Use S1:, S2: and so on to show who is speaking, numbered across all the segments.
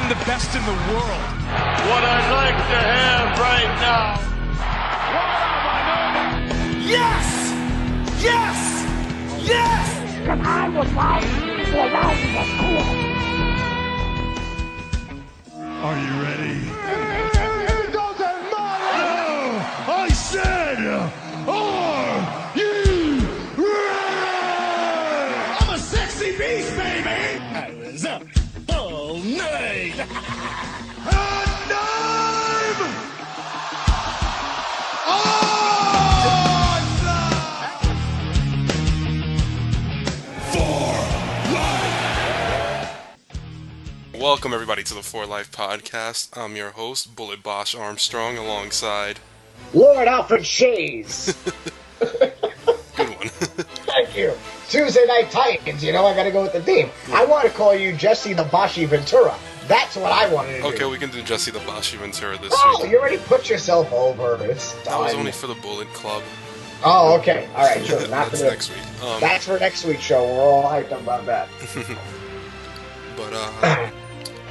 S1: I'm the best in the world.
S2: What I'd like to have right now.
S1: Yes! Yes! Yes!
S3: Because I was right when I was cool.
S4: Are you ready?
S2: It doesn't matter!
S4: Oh, I said, are you ready?
S1: I'm a sexy beast, baby!
S4: I was up all night.
S2: And I'm
S5: Welcome everybody to the For Life podcast. I'm your host, Bullet Bosch Armstrong, alongside
S6: Lord Alfred Shays.
S5: good one.
S6: Thank you. Tuesday Night Titans. You know, I gotta go with the theme. I want to call you Jesse the Bashi Ventura. That's what I wanted to do.
S5: Okay, we can do Jesse the Bashi Ventura this
S6: Oh,
S5: week.
S6: you already put yourself over. It's done.
S5: That was only for the Bullet Club.
S6: Oh, okay. All right, sure. Not
S5: That's
S6: for
S5: next week.
S6: That's for next week's show. We're all hyped up about that.
S5: But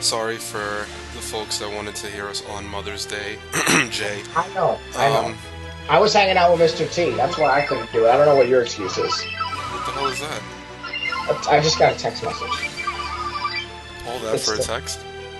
S5: sorry for the folks that wanted to hear us on Mother's Day. Jay.
S6: I know. I was hanging out with Mr. T. That's why I couldn't do it. I don't know what your excuse is.
S5: What the hell is that?
S6: I just got a text message.
S5: All that for a text?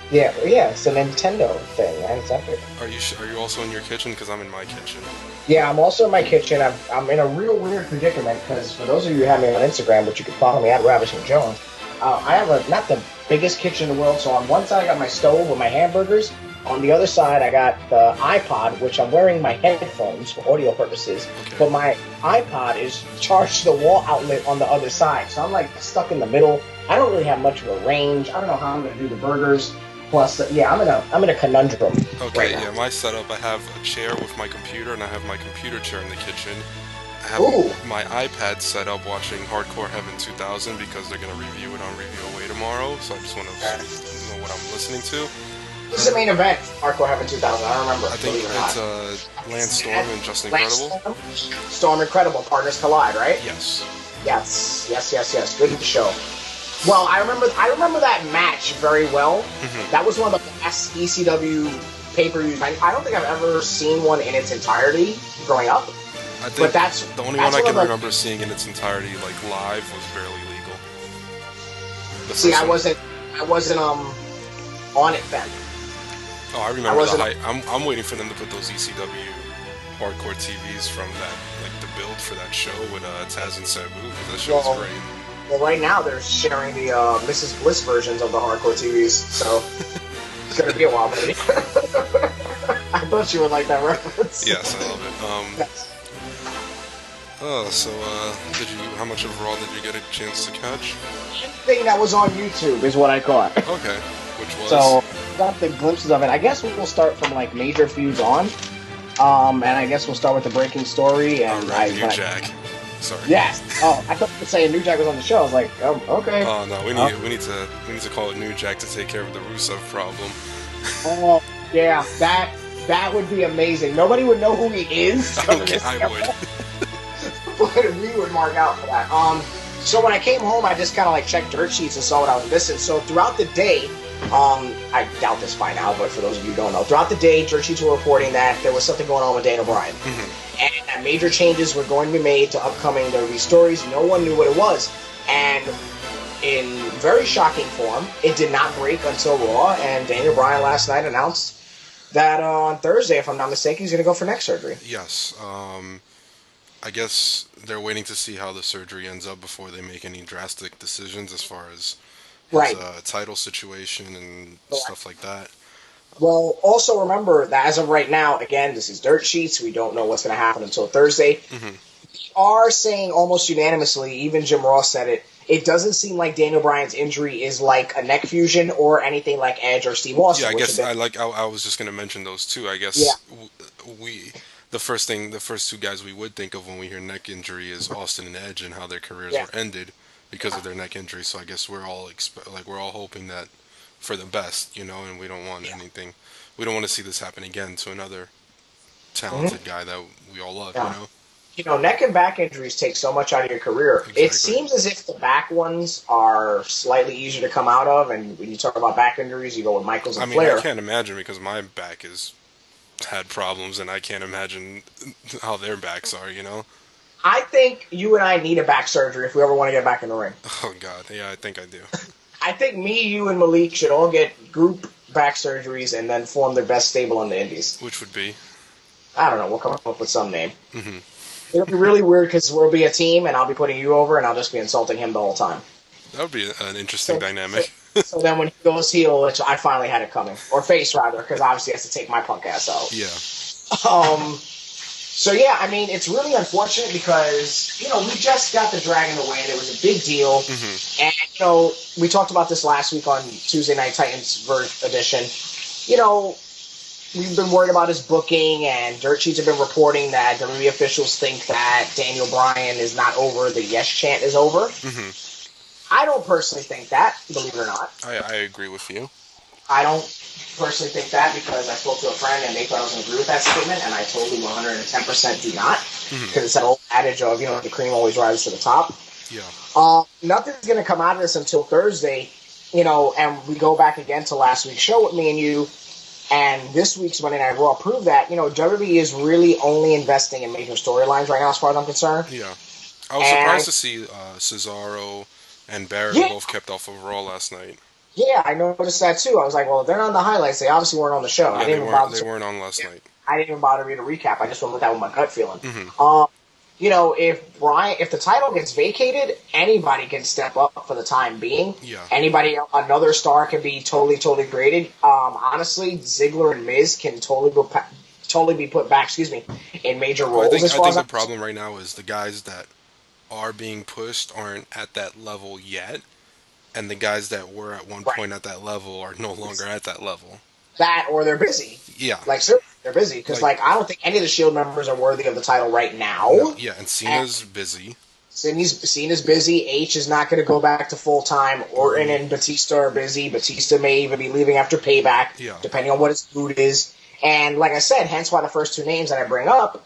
S6: Yeah, it's a Nintendo thing, man. It's epic.
S5: Are you also in your kitchen? Because I'm in my kitchen.
S6: Yeah, I'm also in my kitchen. I'm in a real weird predicament because for those of you who have me on Instagram, which you can follow me at Ravishing Jones, I have not the biggest kitchen in the world. So on one side I got my stove with my hamburgers. On the other side I got the iPod, which I'm wearing my headphones for audio purposes.
S5: Okay.
S6: But my iPod is charged to the wall outlet on the other side. So I'm like stuck in the middle. I don't really have much of a range. I don't know how I'm gonna do the burgers. Plus, I'm in a conundrum.
S5: Okay,
S6: right now.
S5: yeah, my setup, I have a chair with my computer, and I have my computer chair in the kitchen. I have
S6: Ooh.
S5: my iPad set up watching Hardcore Heaven 2000 because they're going to review it on Review Away tomorrow, so I just want to know what I'm listening to.
S6: This is the main event, Hardcore Heaven 2000. I don't remember.
S5: I think
S6: believe it or not.
S5: it's Lance Storm and Just Incredible.
S6: Storm Incredible, Partners Collide, right?
S5: Yes.
S6: Yes. Good show. Well, I remember that match very well.
S5: Mm-hmm.
S6: That was one of the best ECW pay-per-views. I don't think I've ever seen one in its entirety growing up.
S5: I think
S6: But that's
S5: the only
S6: that's
S5: one I can
S6: of the-
S5: remember seeing in its entirety, like live, was Barely Legal. The
S6: See,
S5: first
S6: I
S5: one.
S6: wasn't on it then.
S5: Oh, I remember the
S6: wasn't-
S5: hype. I'm waiting for them to put those ECW hardcore TVs from that, like the build for that show with Taz and Sabu. Because that show was
S6: Well,
S5: great.
S6: Well, right now they're sharing the Mrs. Bliss versions of the hardcore TVs, so it's gonna be a while, baby. I thought you would like that reference.
S5: Yes, I love it.
S6: Yes.
S5: So how much of Raw did you get a chance to catch?
S6: Thing that was on YouTube is what I caught.
S5: Okay, which was
S6: So got the glimpses of it. I guess we'll start from like major feuds on, and I guess we'll start with the breaking story. And
S5: New Jack. Sorry.
S6: Yes. Oh, I thought you were saying New Jack was on the show. I was like, oh, okay.
S5: Oh no, we need to call it New Jack to take care of the Rusev problem.
S6: Oh, yeah, that would be amazing. Nobody would know who he is.
S5: Okay, I would.
S6: But we would mark out for that. So when I came home, I just kind of like checked dirt sheets and saw what I was missing. So throughout the day, I doubt this by now, but for those of you who don't know, throughout the day, dirt sheets were reporting that there was something going on with Daniel Bryan.
S5: Mm-hmm.
S6: And that major changes were going to be made to upcoming WWE stories. No one knew what it was. And in very shocking form, it did not break until Raw, and Daniel Bryan last night announced that on Thursday, if I'm not mistaken, he's going to go for neck surgery.
S5: Yes. I guess they're waiting to see how the surgery ends up before they make any drastic decisions as far as his title situation and stuff like that.
S6: Well, also remember that as of right now, again, this is dirt sheets. We don't know what's going to happen until Thursday.
S5: Mm-hmm.
S6: We are saying almost unanimously, even Jim Ross said it, it doesn't seem like Daniel Bryan's injury is like a neck fusion or anything like Edge or Steve Austin.
S5: Yeah, I guess I was just going to mention those two. I guess the first two guys we would think of when we hear neck injury is Austin and Edge and how their careers were ended because of their neck injury. So I guess we're all hoping that for the best, and we don't want anything. We don't want to see this happen again to another talented guy that we all love,
S6: neck and back injuries take so much out of your career.
S5: Exactly.
S6: It seems as if the back ones are slightly easier to come out of, and when you talk about back injuries, you go with Michaels and Flair.
S5: I can't imagine because my back has had problems, and I can't imagine how their backs are,
S6: I think you and I need a back surgery if we ever want to get back in the ring.
S5: Oh, God. Yeah, I think I do.
S6: I think me, you, and Malik should all get group back surgeries and then form their best stable in the Indies.
S5: Which would be?
S6: I don't know. We'll come up with some name.
S5: Mm-hmm.
S6: It'll be really weird because we'll be a team, and I'll be putting you over, and I'll just be insulting him the whole time.
S5: That would be an interesting dynamic.
S6: So then when he goes heel, I finally had it coming. Or face, rather, because obviously he has to take my punk ass out.
S5: Yeah.
S6: So, yeah, I mean, it's really unfortunate because, we just got the Dragon to win. It was a big deal.
S5: Mm-hmm.
S6: And, we talked about this last week on Tuesday Night Titans edition. We've been worried about his booking, and Dirt Sheets have been reporting that WWE officials think that Daniel Bryan is not over, the yes chant is over.
S5: Mm-hmm.
S6: I don't personally think that, believe it or not.
S5: I agree with you.
S6: I don't personally think that because I spoke to a friend and they thought I was going to agree with that statement, and I totally 110% do not. Because it's that old adage of, the cream always rises to the top.
S5: Yeah.
S6: Nothing's going to come out of this until Thursday, and we go back again to last week's show with me and you, and this week's Monday Night Raw proved that, WWE is really only investing in major storylines right now as far as I'm concerned.
S5: Yeah. I was surprised to see Cesaro and Barrett both kept off of Raw last night.
S6: Yeah, I noticed that too. I was like, well, if they're not on the highlights, they obviously weren't on the show.
S5: Yeah, they weren't on last night.
S6: I didn't even bother to read a recap. I just went with that with my gut feeling.
S5: Mm-hmm.
S6: If the title gets vacated, anybody can step up for the time being.
S5: Yeah.
S6: Another star can be totally created. Honestly, Ziggler and Miz can totally be put back, in major roles.
S5: I think the problem right now is the guys that are being pushed aren't at that level yet, and the guys that were at one point at that level are no longer at that level.
S6: That, or they're busy.
S5: Yeah.
S6: They're busy, because, I don't think any of the Shield members are worthy of the title right now.
S5: No, yeah, and Cena's busy.
S6: Cena's busy. H is not going to go back to full-time. Orton and Batista are busy. Batista may even be leaving after Payback, depending on what his mood is. And, like I said, hence why the first two names that I bring up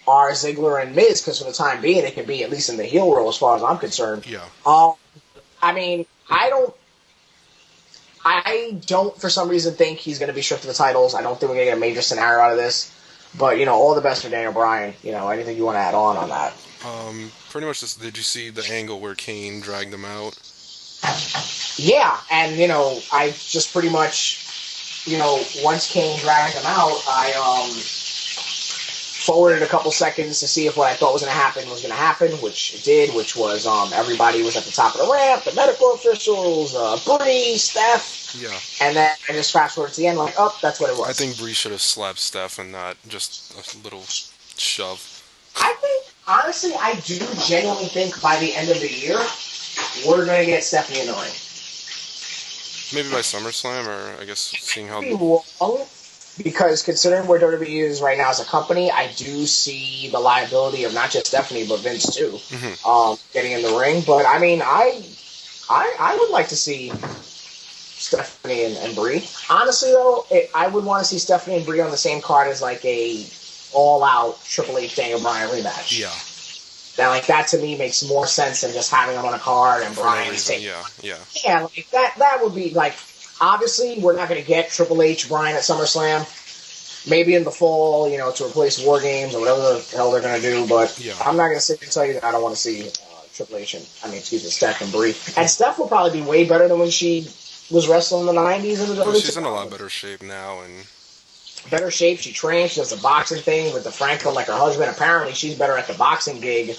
S6: are Ziggler and Miz, because for the time being, they can be at least in the heel role as far as I'm concerned.
S5: Yeah.
S6: I don't, for some reason, think he's going to be stripped of the titles. I don't think we're going to get a major scenario out of this. But, all the best for Daniel Bryan. Anything you want to add on that?
S5: Pretty much just, did you see the angle where Kane dragged him out?
S6: Yeah, and, I just pretty much, once Kane dragged him out, I forwarded a couple seconds to see if what I thought was going to happen, which it did, which was everybody was at the top of the ramp, the medical officials, Brie, Steph.
S5: Yeah.
S6: And then I just fast forward to the end, that's what it was.
S5: I think Brie should have slapped Steph and not just a little shove.
S6: I think, honestly, I do genuinely think by the end of the year, we're going to get Stephanie in the ring.
S5: Maybe by SummerSlam, or I guess seeing how...
S6: Because considering where WWE is right now as a company, I do see the liability of not just Stephanie, but Vince too, getting in the ring. But I mean, I would like to see Stephanie and Brie. Honestly, though, I would want to see Stephanie and Brie on the same card as a all-out Triple H Daniel Bryan rematch.
S5: Yeah.
S6: Now, that to me makes more sense than just having them on a card and Bryan taking.
S5: Yeah.
S6: Yeah, that would be obviously, we're not going to get Triple H, Bryan at SummerSlam. Maybe in the fall, to replace War Games or whatever the hell they're going to do. But I'm not going to sit here and tell you that I don't want to see Triple H Steph and Brie. And Steph will probably be way better than when she was wrestling in the 90s.
S5: She's in a lot better shape now.
S6: Better shape. She trains. She does the boxing thing with the Franco like her husband. Apparently, she's better at the boxing gig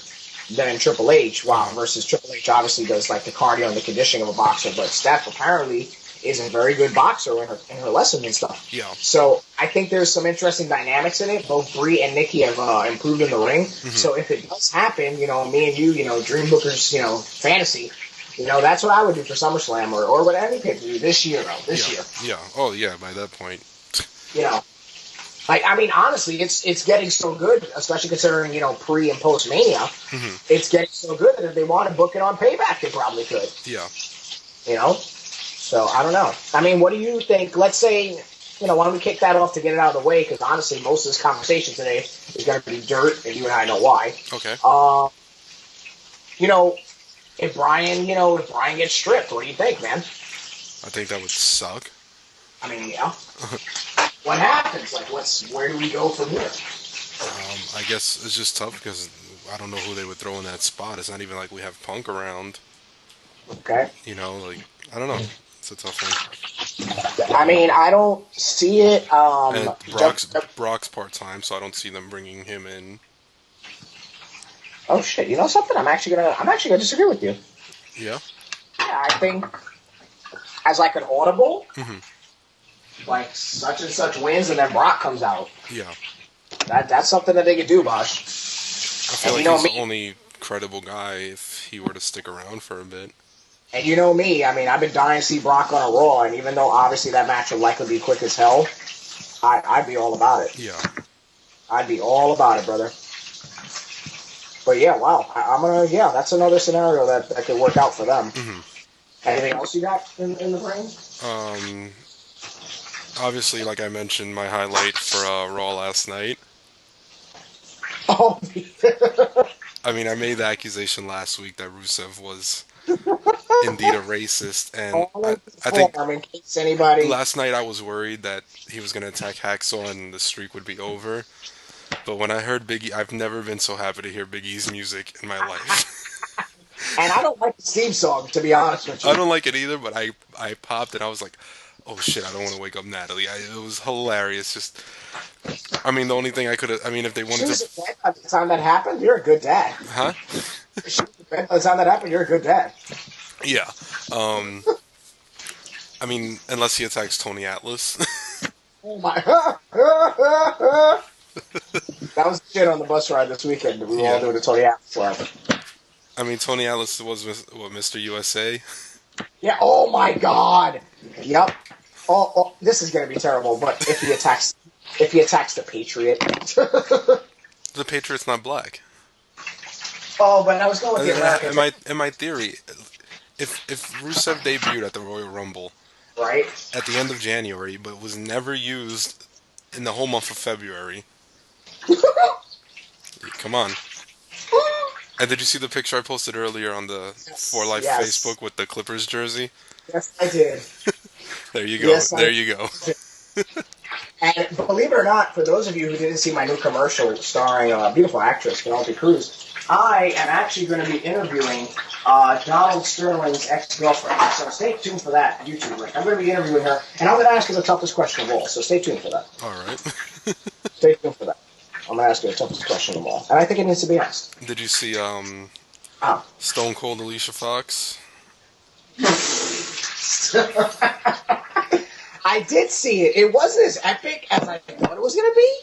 S6: than Triple H. Wow. Versus Triple H obviously does the cardio and the conditioning of a boxer. But Steph apparently is a very good boxer in her lessons and stuff.
S5: Yeah.
S6: So I think there's some interesting dynamics in it. Both Brie and Nikki have improved in the ring. Mm-hmm. So if it does happen, me and you, Dream Booker's, fantasy, that's what I would do for SummerSlam or what any pay-per-view this year.
S5: Yeah. Oh, yeah, by that point.
S6: Honestly, it's getting so good, especially considering, pre- and post-Mania. Mm-hmm. It's getting so good that if they want to book it on Payback, they probably could.
S5: Yeah.
S6: So, I don't know. What do you think? Let's say, why don't we kick that off to get it out of the way? Because honestly, most of this conversation today is going to be dirt, and you and I know why.
S5: Okay.
S6: If Brian gets stripped, what do you think, man?
S5: I think that would suck.
S6: I mean, yeah. What happens? Like, where do we go from here?
S5: I guess it's just tough because I don't know who they would throw in that spot. It's not even like we have Punk around.
S6: Okay.
S5: I don't know. It's a tough one.
S6: I mean, I don't see it.
S5: And Brock's part-time, so I don't see them bringing him in.
S6: Oh shit! You know something? I'm actually gonna disagree with you.
S5: Yeah.
S6: Yeah, I think as like an audible,
S5: Mm-hmm.
S6: like such and such wins, and then Brock comes out.
S5: Yeah.
S6: That's something that they could do, Bosh.
S5: I feel like he's the only credible guy if he were to stick around for a bit.
S6: And you know me, I mean, I've been dying to see Brock on a Raw, and even though obviously that match would likely be quick as hell, I'd be all about it.
S5: Yeah.
S6: I'd be all about it, brother. But yeah, wow. That's another scenario that could work out for them.
S5: Mm-hmm.
S6: Anything else you got in the brain?
S5: Obviously, like I mentioned, my highlight for Raw last night.
S6: Oh,
S5: I mean, I made the accusation last week that Rusev was indeed a racist, and I think
S6: in case anybody...
S5: last night I was worried that he was going to attack Hacksaw and the streak would be over. But when I heard Big E, I've never been so happy to hear Big E's music in my life.
S6: And I don't like the theme song, to be honest with you.
S5: I don't like it either, but I popped and I was like, oh shit, I don't want to wake up Natalie. It was hilarious. Just, I mean, the only thing I could have, I mean, if they wanted
S6: She was in bed by the time that happened, you're a good dad.
S5: Huh?
S6: She was in bed by the time that happened, you're a good dad.
S5: Yeah. I mean, unless he attacks Tony Atlas.
S6: Oh my. That was shit on the bus ride this weekend. We were all doing the Tony Atlas ride.
S5: I mean, Tony Atlas was, Mr. USA?
S6: Yeah, oh my god. Yep. Oh, this is going to be terrible, but if he attacks the Patriot.
S5: The Patriot's not black.
S6: Oh, but I was going with the American.
S5: In my theory, if Rusev debuted at the Royal Rumble,
S6: right,
S5: at the end of January, but was never used in the whole month of February. Come on. And did you see the picture I posted earlier on the For Life Facebook with the Clippers jersey?
S6: Yes, I did.
S5: There you go. Yes, there you go.
S6: And believe it or not, for those of you who didn't see my new commercial starring a beautiful actress, Penelope Cruz, I am actually going to be interviewing Donald Sterling's ex-girlfriend. So stay tuned for that YouTube link. I'm going to be interviewing her, and I'm going to ask her the toughest question of all. So stay tuned for that.
S5: All right.
S6: Stay tuned for that. I'm going to ask her the toughest question of them all. And I think it needs to be asked.
S5: Did you see Stone Cold Alicia Fox?
S6: I did see it. It wasn't as epic as I thought it was going to be.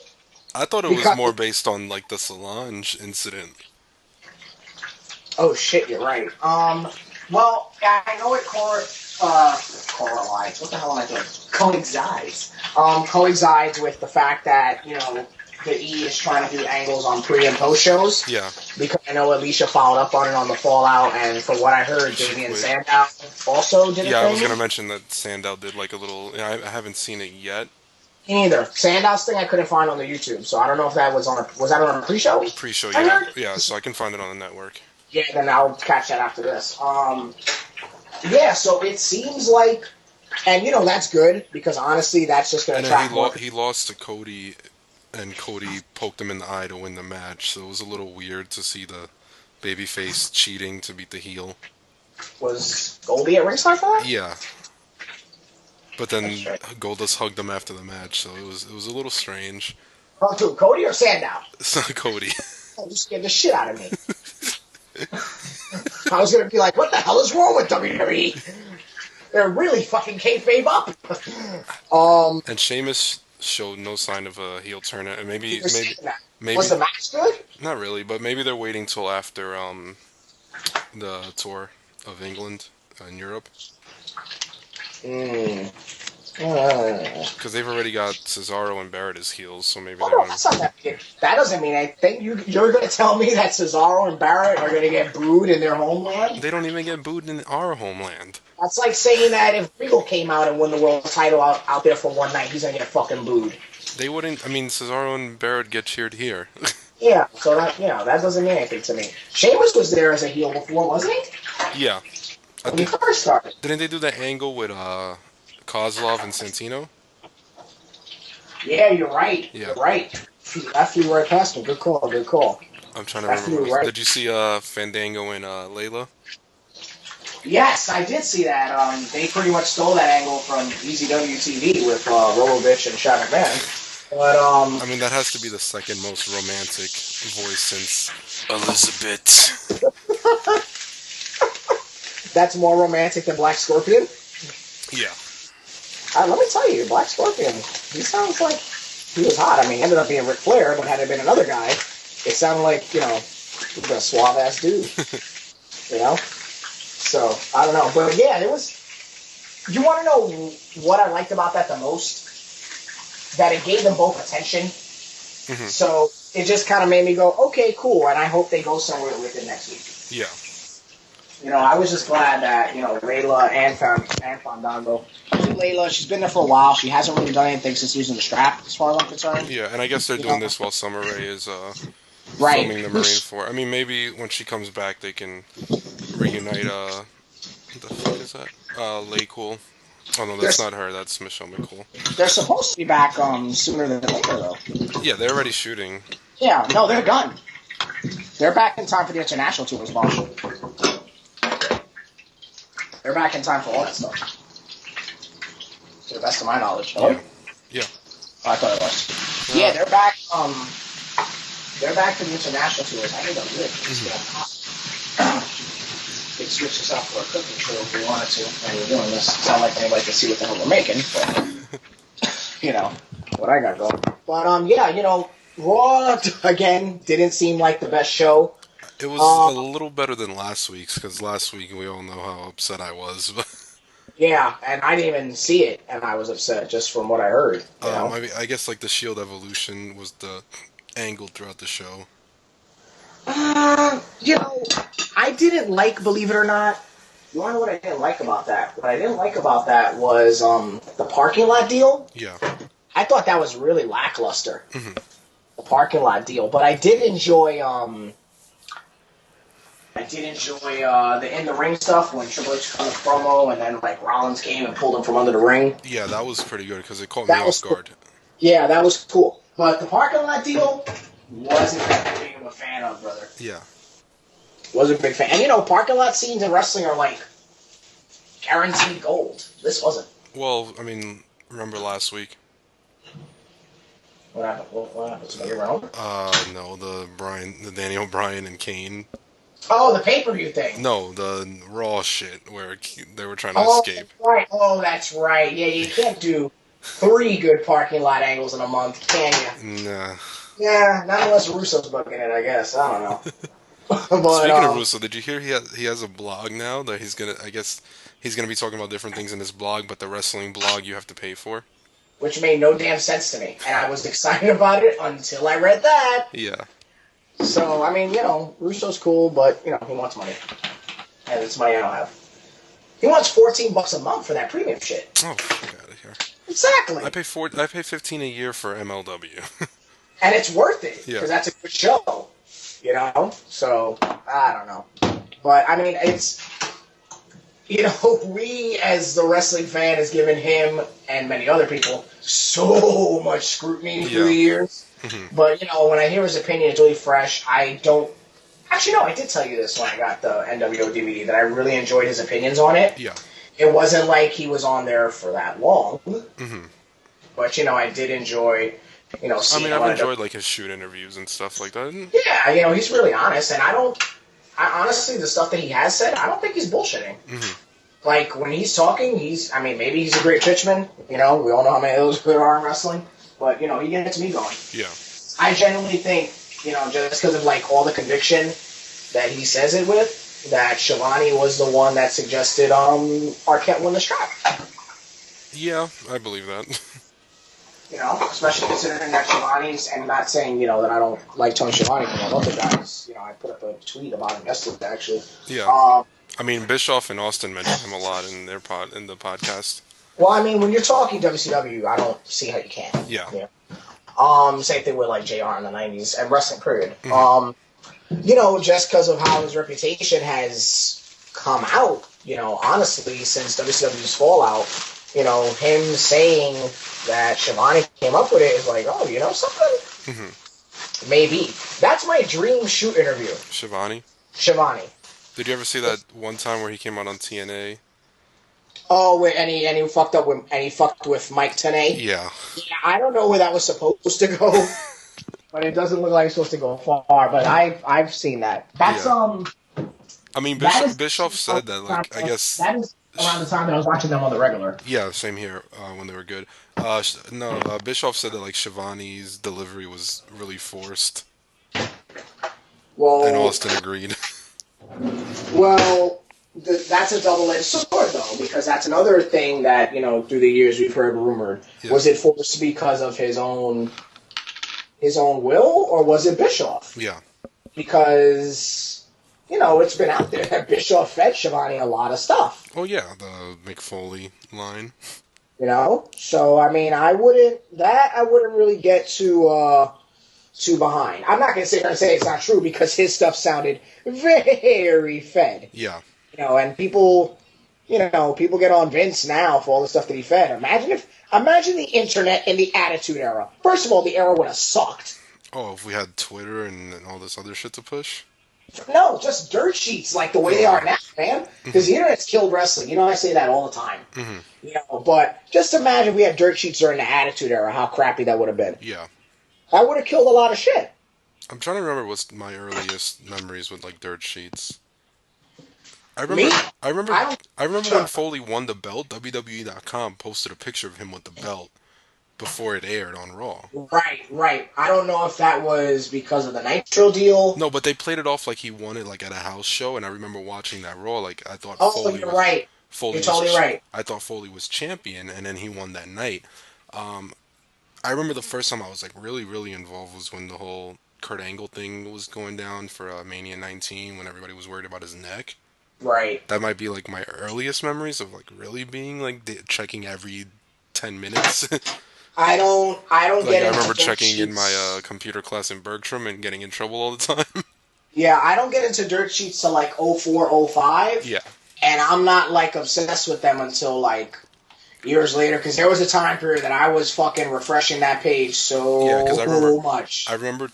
S5: I thought it was more based on, like, the Solange incident.
S6: Oh, shit, you're right. Well, I know it correlates. What the hell am I doing? Coincides. Coincides with the fact that, the E is trying to do angles on pre- and post shows.
S5: Yeah.
S6: Because I know Alicia followed up on it on the Fallout, and from what I heard, Damian Sandow also did a thing.
S5: Yeah, I was going to mention that Sandow did like a little... I haven't seen it yet.
S6: Me neither. Sandow's thing I couldn't find on the YouTube, so I don't know if that was on was that on a pre-show?
S5: Pre-show, yeah. Yeah, so I can find it on the network.
S6: Yeah, then I'll catch that after this. Yeah, so it seems like... And, that's good, because honestly, that's just going to attract more...
S5: He lost to Cody... And Cody poked him in the eye to win the match, so it was a little weird to see the babyface cheating to beat the heel.
S6: Was Goldie at ringside for that?
S5: Yeah. But then Goldust hugged him after the match, so it was a little strange.
S6: From who, Cody or Sandow?
S5: Cody.
S6: Oh, you scared the shit out of me. I was going to be like, what the hell is wrong with WWE? They're really fucking kayfabe up.
S5: And Sheamus showed no sign of a heel turn. And maybe
S6: was the match good?
S5: Not really, but maybe they're waiting till after the tour of England in Europe. Because they've already got Cesaro and Barrett as heels, so maybe they
S6: No,
S5: want
S6: that's not that big. That doesn't mean anything. You're going to tell me that Cesaro and Barrett are going to get booed in their homeland?
S5: They don't even get booed in our homeland.
S6: That's like saying that if Regal came out and won the world title out there for one night, he's going to get fucking booed.
S5: They wouldn't. I mean, Cesaro and Barrett get cheered here.
S6: Yeah, so that that doesn't mean anything to me. Sheamus was there as a heel before, wasn't he?
S5: Yeah.
S6: When he first started.
S5: Didn't they do that angle with Kozlov and Santino?
S6: Yeah, you're right.
S5: Yeah.
S6: You're right. After you were past him, good call, good call.
S5: I'm trying to
S6: That's
S5: remember.
S6: right.
S5: Did you see Fandango and Layla?
S6: Yes, I did see that. They pretty much stole that angle from ECW TV with Rolovich and Shaq McMahon. But
S5: I mean, that has to be the second most romantic voice since Elizabeth.
S6: That's more romantic than Black Scorpion.
S5: Yeah.
S6: Let me tell you, Black Scorpion, he sounds like he was hot. I mean, he ended up being Ric Flair, but had it been another guy, it sounded like, he was a suave-ass dude. So, I don't know. But, yeah, it was... You want to know what I liked about that the most? That it gave them both attention.
S5: Mm-hmm.
S6: So, it just kind of made me go, okay, cool, and I hope they go somewhere with it next week.
S5: Yeah.
S6: I was just glad that, Layla and Fandango. Layla, she's been there for a while. She hasn't really done anything since using the strap, as far as I'm concerned.
S5: Yeah, and I guess they're doing this while Summer Rae is
S6: Right.
S5: filming the Marine 4. I mean, maybe when she comes back, they can reunite, what the fuck is that? Lay Cool. Oh, no, that's not her. That's Michelle McCool.
S6: They're supposed to be back sooner than later, though.
S5: Yeah, they're already shooting.
S6: Yeah, no, they're done. They're back in time for the international tours, Bosch. They're back in time for all that stuff. To the best of my knowledge.
S5: Yeah. Yeah.
S6: Oh, I thought it was. Yeah, they're back. They're back for the international tours. I think they'll do it. We could switch this up for a cooking show if we wanted to. And we're doing this. It's not like anybody can see what the hell we're making, but what I got going. But yeah, Raw again didn't seem like the best show.
S5: It was a little better than last week's, because last week we all know how upset I was.
S6: Yeah, and I didn't even see it, and I was upset just from what I heard.
S5: I mean, I guess like the Shield Evolution was the angle throughout the show.
S6: I didn't like, believe it or not. You want to know what I didn't like about that? What I didn't like about that was the parking lot deal.
S5: Yeah.
S6: I thought that was really lackluster.
S5: Mm-hmm.
S6: The parking lot deal, but I did enjoy. The in the ring stuff when Triple H cut a promo and then like Rollins came and pulled him from under the ring.
S5: Yeah, that was pretty good because it caught me off guard.
S6: Yeah, that was cool. But the parking lot deal wasn't that big of a fan of, brother.
S5: Yeah.
S6: Wasn't a big fan. And parking lot scenes in wrestling are like guaranteed gold. This wasn't.
S5: Well, I mean, remember last week?
S6: What happened? What happened? Somebody around?
S5: No, the Daniel Bryan and Kane.
S6: Oh, the pay-per-view thing.
S5: No, the Raw shit where they were trying to escape.
S6: Right. Oh, that's right. Yeah, you can't do 3 good parking lot angles in a month, can you?
S5: Nah.
S6: Yeah, not unless Russo's booking it, I guess. I don't know. But,
S5: Speaking of Russo, did you hear he has a blog now that he's gonna? I guess he's gonna be talking about different things in his blog, but the wrestling blog you have to pay for.
S6: Which made no damn sense to me, and I was excited about it until I read that.
S5: Yeah.
S6: So, I mean, Russo's cool, but, he wants money. And it's money I don't have. He wants $14 a month for that premium shit.
S5: Oh, fuck out of here.
S6: Exactly.
S5: I pay $15 a year for MLW.
S6: And it's worth it,
S5: Yeah.
S6: because that's a good show. So, I don't know. But, I mean, it's... we, as the wrestling fan, has given him, and many other people, so much scrutiny through the years. Mm-hmm. But, when I hear his opinion, it's really fresh. I don't... Actually, no, I did tell you this when I got the NWO DVD, that I really enjoyed his opinions on it.
S5: Yeah.
S6: It wasn't like he was on there for that long.
S5: Mm-hmm.
S6: But, I did enjoy, seeing...
S5: I mean, I've enjoyed, like, his shoot interviews and stuff like that.
S6: Yeah, he's really honest, and I honestly, the stuff that he has said, I don't think he's bullshitting.
S5: Mm-hmm.
S6: Like, when he's talking, maybe he's a great pitchman. We all know how many of those there are in wrestling. But, he gets me going.
S5: Yeah.
S6: I genuinely think, just because of, like, all the conviction that he says it with, that Shivani was the one that suggested Arquette win the strap.
S5: Yeah, I believe that.
S6: You know, especially considering that Shivani's, and not saying, you know, that I don't like Tony Schiavone, because I love the guys. You know, I put up a tweet about him yesterday, actually.
S5: Yeah.
S6: Um,
S5: I mean, Bischoff and Austin mentioned him a lot in their in the podcast.
S6: well, I mean, when you're talking WCW, I don't see how you can.
S5: Yeah.
S6: Same thing with, like, JR in the 90s, and wrestling, period.
S5: Mm-hmm.
S6: You know, just because of how his reputation has come out, you know, honestly, since WCW's fallout, you know, him saying that Shivani came up with it is like, oh, you know something?
S5: Mm-hmm.
S6: Maybe. That's my dream shoot interview.
S5: Shivani?
S6: Shivani.
S5: Did you ever see that one time where he came out on TNA?
S6: Oh, wait, and he fucked with Mike Tenay?
S5: Yeah.
S6: Yeah, I don't know where that was supposed to go, but it doesn't look like it's supposed to go far, but I've seen that. That's,
S5: Yeah. I mean,
S6: that
S5: Bischoff said that, like, I guess...
S6: That is around the time that I was watching them on the regular.
S5: Yeah, same here, when they were good. Bischoff said that, like, Shivani's delivery was really forced.
S6: Well,
S5: And Austin agreed.
S6: Well, that's a double-edged sword, though, because that's another thing that, you know, through the years we've heard rumored.
S5: Yeah.
S6: Was it forced because of his own will, or was it Bischoff?
S5: Yeah.
S6: Because, you know, it's been out there that Bischoff fed Shivani a lot of stuff.
S5: Oh, yeah, the McFoley line.
S6: You know? So, I mean, I wouldn't really get too behind. I'm not going to sit here and say it's not true, because his stuff sounded very fed.
S5: Yeah.
S6: You know, and people get on Vince now for all the stuff that he fed. Imagine the internet in the Attitude Era. First of all, the era would have sucked.
S5: Oh, if we had Twitter and all this other shit to push?
S6: No, just dirt sheets like the way they are now, man. Because the internet's killed wrestling. You know, I say that all the time.
S5: Mm-hmm.
S6: You know, but just imagine we had dirt sheets during the Attitude Era, how crappy that would have been.
S5: Yeah.
S6: That would have killed a lot of shit.
S5: I'm trying to remember what's my earliest memories with, like, dirt sheets. I
S6: Me?
S5: remember
S6: I don't-
S5: when Foley won the belt. WWE.com posted a picture of him with the belt before it aired on Raw.
S6: Right. I don't know if that was because of the Nitro deal.
S5: No, but they played it off like he won it, like, at a house show, and I remember watching that Raw. Like, I thought
S6: Oh,
S5: Foley
S6: you're
S5: was,
S6: right.
S5: Foley
S6: You're
S5: was
S6: totally right.
S5: I thought Foley was champion, and then he won that night. I remember the first time I was, like, really, really involved was when the whole Kurt Angle thing was going down for Mania 19, when everybody was worried about his neck.
S6: Right.
S5: That might be, like, my earliest memories of, like, really being, like, checking every 10 minutes.
S6: I don't
S5: Like,
S6: get
S5: I
S6: into
S5: remember
S6: dirt
S5: checking in
S6: sheets.
S5: my computer class in Bergstrom and getting in trouble all the time.
S6: Yeah, I don't get into dirt sheets till like 04, 05.
S5: Yeah.
S6: And I'm not like obsessed with them until like years later, because there was a time period that I was fucking refreshing that page so
S5: 'cause I remember-
S6: much.
S5: I remember,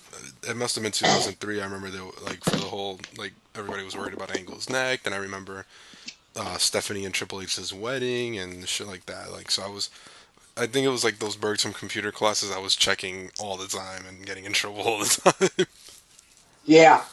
S5: it must have been 2003, I remember, like, for the whole, like, everybody was worried about Angle's neck, then I remember Stephanie and Triple H's wedding and shit like that. Like, so I think it was like those Bergstrom computer classes I was checking all the time and getting in trouble all the time.
S6: Yeah.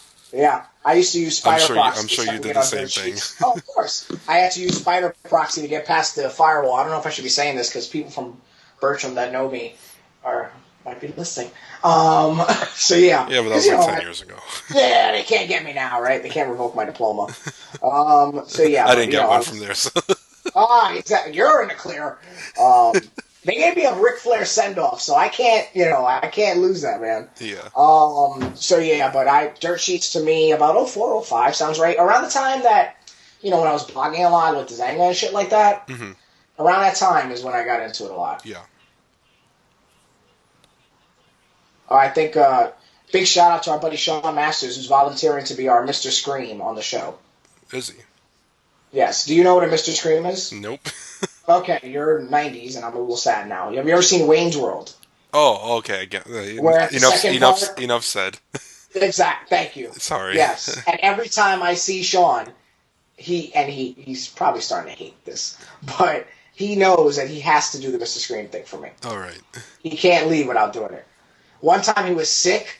S6: I used to use Spider Proxy.
S5: I'm sure
S6: so I
S5: you
S6: could
S5: did
S6: get
S5: the
S6: on
S5: same
S6: dirt
S5: thing.
S6: sheets. Oh, of course. I had to use Spider Proxy to get past the firewall. I don't know if I should be saying this because people from Bertram that know me might be listening. So yeah.
S5: Yeah, but that was like 10 years ago.
S6: Yeah, they can't get me now, right? They can't revoke my diploma. So yeah.
S5: I didn't get one from there, so.
S6: Exactly. You're in the clear. They gave me a Ric Flair send-off, so I can't lose that, man.
S5: Yeah.
S6: So yeah, but dirt sheets to me about 04, 05 sounds right. Around the time that, when I was blogging a lot with Zanga and shit like that, around that time is when I got into it a lot.
S5: Yeah.
S6: I think, big shout out to our buddy Sean Masters, who's volunteering to be our Mr. Scream on the show.
S5: Is he?
S6: Yes. Do you know what a Mr. Scream is?
S5: Nope.
S6: Okay, you're 90s, and I'm a little sad now. Have you ever seen Wayne's World?
S5: Oh, okay. I get,
S6: Where the second part-
S5: enough said.
S6: Exact. Thank you.
S5: Sorry.
S6: Yes. And every time I see Sean, he's probably starting to hate this, but he knows that he has to do the Mr. Scream thing for me.
S5: All right.
S6: He can't leave without doing it. One time he was sick,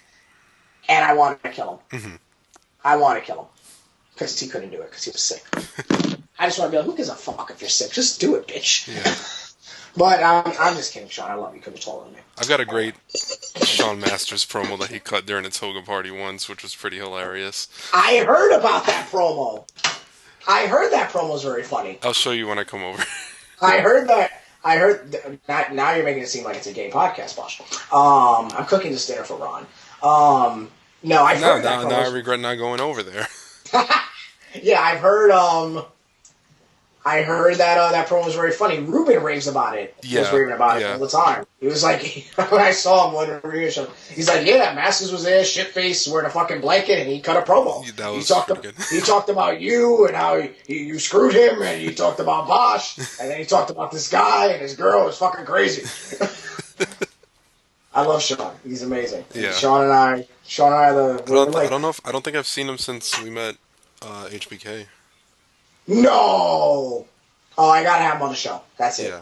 S6: and I wanted to kill him.
S5: Mm-hmm.
S6: I wanted to kill him because he couldn't do it because he was sick. I just want to be like, who gives a fuck if you're sick? Just do it, bitch.
S5: Yeah.
S6: But I'm just kidding, Sean. I love you. Could be taller than me.
S5: I've got a great Sean Masters promo that he cut during a toga party once, which was pretty hilarious.
S6: I heard about that promo. I heard that promo was very funny.
S5: I'll show you when I come over.
S6: I heard I heard now you're making it seem like it's a gay podcast, Bosh. I'm cooking this dinner for Ron. No, I've heard that.
S5: Now I regret not going over there.
S6: Yeah, I've heard. I heard that that promo was very funny. Ruben raves about it.
S5: Yeah,
S6: was raving about it all the time. He was like, when I saw him on the review show, he's like, yeah, Masters was there, shitface, wearing a fucking blanket, and he cut a promo.
S5: That was good.
S6: He talked about you and how you screwed him, and he talked about Bosh, and then he talked about this guy and his girl. It was fucking crazy. I love Sean. He's amazing.
S5: Yeah.
S6: Sean and I are the.
S5: I don't think I've seen him since we met HBK.
S6: No! Oh, I gotta have him on the show. That's it.
S5: Yeah.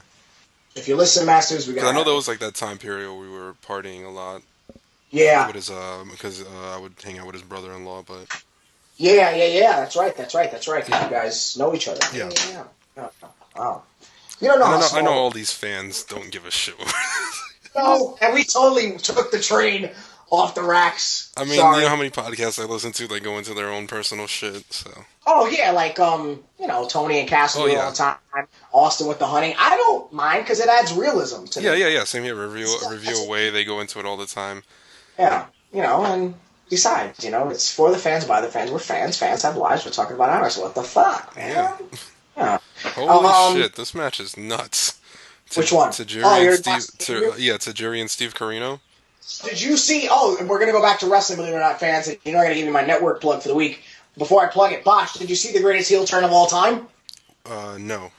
S6: If you listen to Masters, we gotta.
S5: I know there was like that time period where we were partying a lot.
S6: Yeah.
S5: With his, because I would hang out with his brother-in-law, but.
S6: Yeah. That's right. Because you guys know each other.
S5: Yeah.
S6: Wow. You don't know.
S5: I know all these fans don't give a shit.
S6: No, and we totally took the train off the racks.
S5: I mean,
S6: Sorry.
S5: you know how many podcasts I listen to, like, go into their own personal shit, so.
S6: Oh, yeah, like, Tony and Castle all the time. Austin with the hunting. I don't mind, because it adds realism to me.
S5: Yeah, same here. Review away, they go into it all the time.
S6: Yeah, and besides, it's for the fans, by the fans. We're fans. Fans have lives. We're talking about ours. What the fuck, man? Yeah.
S5: Holy shit, this match is nuts.
S6: Which one?
S5: Tajiri and Steve Corino.
S6: Did you see? Oh, and we're going to go back to wrestling, believe it or not, fans. I got to give you my network plug for the week. Before I plug it, Bosh, did you see the greatest heel turn of all time?
S5: No.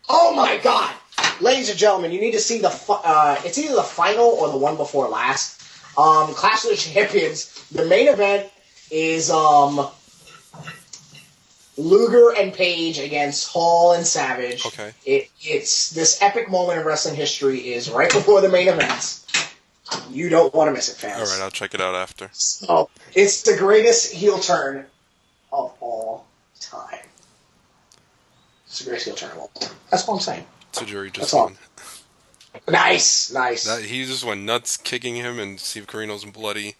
S6: Oh, my God. Ladies and gentlemen, you need to see it's either the final or the one before last. Clash of the Champions. The main event is Luger and Page against Hall and Savage.
S5: Okay.
S6: It's this epic moment of wrestling history is right before the main events. You don't want to miss it, fans.
S5: All right, I'll check it out after.
S6: So, it's the greatest heel turn of all time. It's the greatest heel turn of all time. That's what I'm saying.
S5: Tajiri just won.
S6: Nice.
S5: He just went nuts kicking him, and Steve Corino's bloody.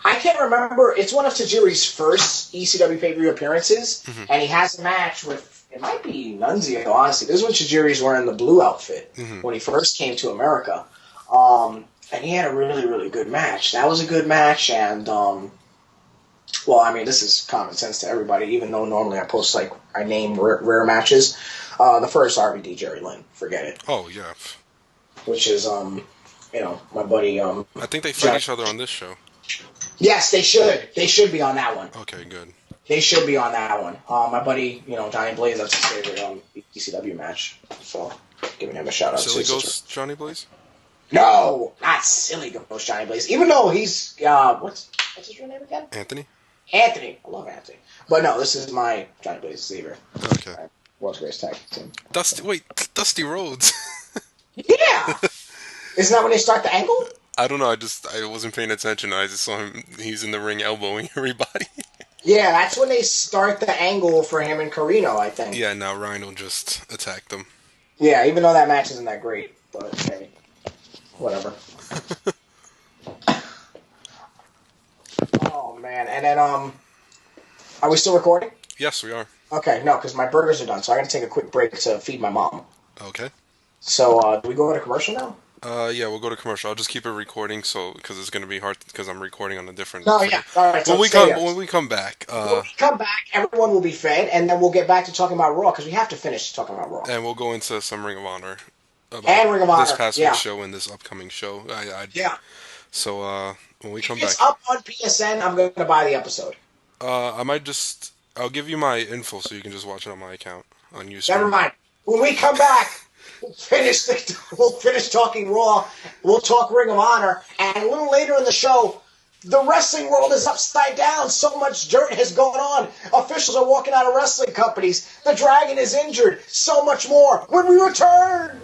S6: I can't remember. It's one of Tajiri's first ECW pay-per-view appearances, and he has a match with, it might be Nunzio, honestly. This is when Tajiri's wearing the blue outfit when he first came to America. And he had a really, really good match. That was a good match, and, this is common sense to everybody, even though normally I post, I name rare matches. The first RVD, Jerry Lynn, forget it.
S5: Oh, yeah.
S6: Which is, my buddy,
S5: I think they fight each other on this show.
S6: Yes, they should. They should be on that one.
S5: Okay, good.
S6: They should be on that one. My buddy, Johnny Blaze, that's his favorite ECW match. So, giving him a shout out.
S5: Silly Ghost Johnny Blaze?
S6: No, not Silly Ghost Johnny Blaze. Even though he's what's his real name again?
S5: Anthony.
S6: I love Anthony. But no, this is my Johnny Blaze Xavier.
S5: Okay.
S6: World's greatest tag team.
S5: Dusty Rhodes.
S6: Yeah. Isn't that when they start the angle?
S5: I don't know. I wasn't paying attention. I just saw him. He's in the ring elbowing everybody.
S6: Yeah, that's when they start the angle for him and Corino, I think.
S5: Yeah. Now Rhino just attacked them.
S6: Yeah, even though that match isn't that great, but hey, whatever. Oh man, and then are we still recording?
S5: Yes, we are.
S6: Okay, no, because my burgers are done, so I got to take a quick break to feed my mom.
S5: Okay.
S6: So, do we go to commercial now?
S5: Yeah, we'll go to commercial. I'll just keep it recording, because it's going to be hard, because I'm recording on a different.
S6: No, yeah. All right.
S5: When we come back,
S6: everyone will be fed, and then we'll get back to talking about Raw because we have to finish talking about Raw.
S5: And we'll go into some Ring of Honor.
S6: And Ring of Honor.
S5: This past week's show and this upcoming show.
S6: Yeah.
S5: So when we come back,
S6: it's up on PSN. I'm going to buy the episode.
S5: I'll give you my info so you can just watch it on my account on YouTube.
S6: Never mind. When we come back. We'll finish talking Raw. We'll talk Ring of Honor. And a little later in the show, the wrestling world is upside down. So much dirt has gone on. Officials are walking out of wrestling companies. The Dragon is injured. So much more when we return.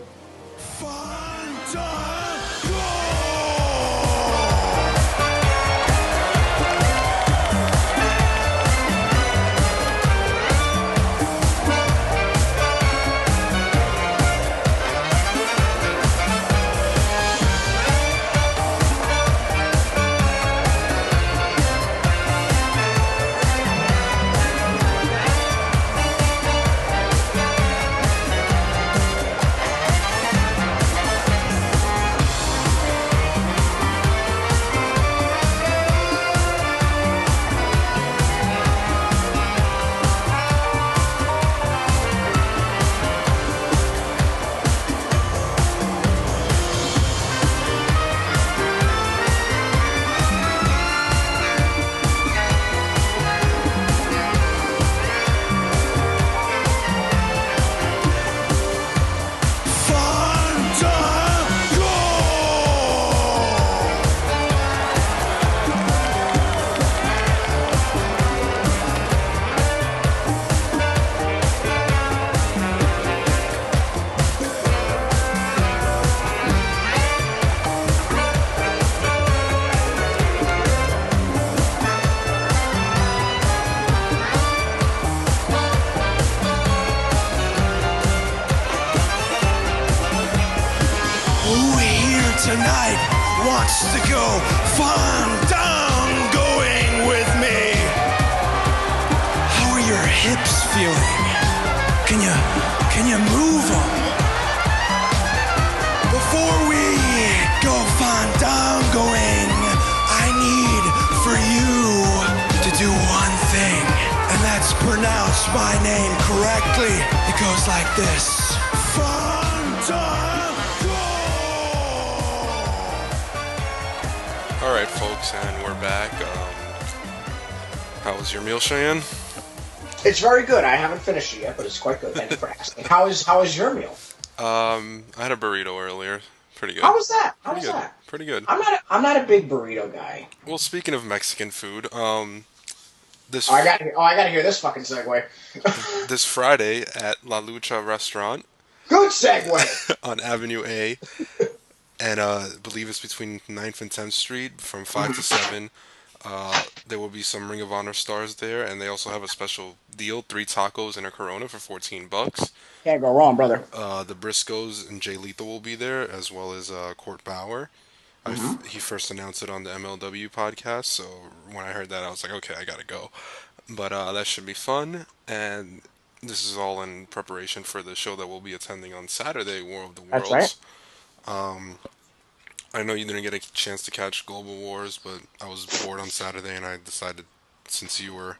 S1: wants to go fandangoing with me? How are your hips feeling? Can you move them? Before we go fandangoing, I need for you to do one thing, and that's pronounce my name correctly. It goes like this. Fandango!
S5: All right, folks, and we're back. How was your meal, Cheyenne?
S6: It's very good. I haven't finished it yet, but it's quite good. Thank you for asking. How is your meal?
S5: I had a burrito earlier. Pretty good.
S6: How was that? How
S5: Pretty
S6: was
S5: good.
S6: that?
S5: Pretty good.
S6: I'm not a big burrito guy.
S5: Well, speaking of Mexican food, this
S6: I gotta hear this fucking segue.
S5: this Friday at La Lucha Restaurant
S6: Good segue.
S5: on Avenue A, and I believe it's between 9th and 10th Street from 5 to 7. There will be some Ring of Honor stars there, and they also have a special deal: 3 tacos and a Corona for $14.
S6: Can't go wrong, brother.
S5: The Briscoes and Jay Lethal will be there, as well as Court Bauer. He first announced it on the MLW podcast, so when I heard that, I was like, okay, I gotta go. But that should be fun, and this is all in preparation for the show that we'll be attending on Saturday, War of the Worlds.
S6: That's right.
S5: I know you didn't get a chance to catch Global Wars, but I was bored on Saturday, and I decided, since you were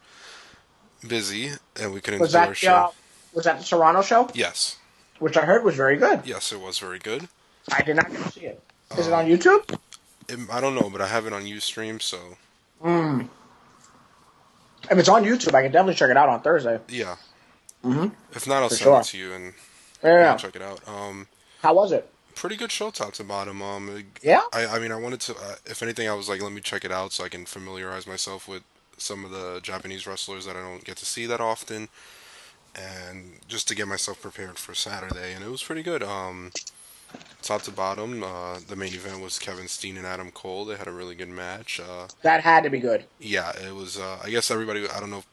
S5: busy and we couldn't do our show.
S6: Was that the Toronto show?
S5: Yes.
S6: Which I heard was very good.
S5: Yes, it was very good.
S6: I did not get to see it. Is it on YouTube?
S5: I don't know, but I have it on Ustream, so...
S6: If it's on YouTube, I can definitely check it out on Thursday.
S5: Yeah. If not, I'll
S6: For
S5: send
S6: sure.
S5: it to you and
S6: Yeah.
S5: check it out.
S6: How was it?
S5: Pretty good show, top to bottom.
S6: Yeah?
S5: I mean, I wanted to... if anything, I was like, let me check it out so I can familiarize myself with some of the Japanese wrestlers that I don't get to see that often, and just to get myself prepared for Saturday, and it was pretty good. Top to bottom, the main event was Kevin Steen and Adam Cole. They had a really good match.
S6: That had to be good.
S5: Yeah, it was. I guess everybody. I don't know.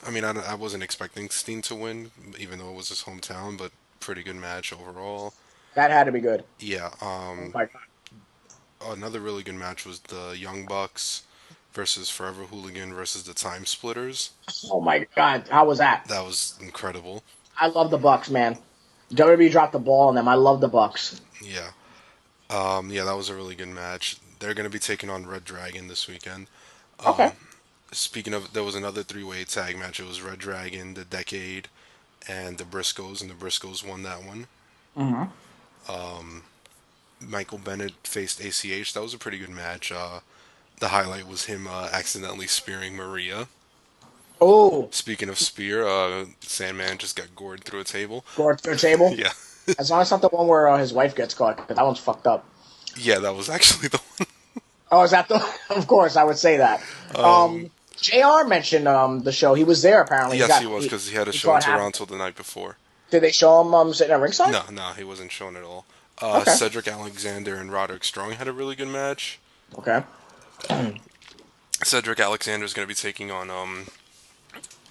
S5: I mean, I wasn't expecting Steen to win, even though it was his hometown. But pretty good match overall.
S6: That had to be good.
S5: Yeah.
S6: Oh my God.
S5: Another really good match was the Young Bucks versus Forever Hooligan versus the Time Splitters.
S6: Oh my God. How was that?
S5: That was incredible.
S6: I love the Bucks, man. WWE dropped the ball on them. I love the Bucks.
S5: Yeah. Yeah, that was a really good match. They're going to be taking on Red Dragon this weekend.
S6: Okay.
S5: Speaking of, there was another 3-way tag match. It was Red Dragon, The Decade, and the Briscoes, and the Briscoes won that one. Michael Bennett faced ACH. That was a pretty good match. The highlight was him accidentally spearing Maria.
S6: Oh.
S5: Speaking of spear, Sandman just got gored through a table.
S6: Gored through a table?
S5: Yeah.
S6: As long as it's not the one where his wife gets caught, 'cause that one's fucked up.
S5: Yeah, that was actually the one.
S6: Oh, is that the... Of course, I would say that. JR mentioned the show. He was there, apparently.
S5: Yes, he was, because he had a show in Toronto the night before.
S6: Did they show him sitting at ringside?
S5: No, he wasn't shown at all.
S6: Okay.
S5: Cedric Alexander and Roderick Strong had a really good match.
S6: Okay.
S5: Cedric Alexander is going to be taking on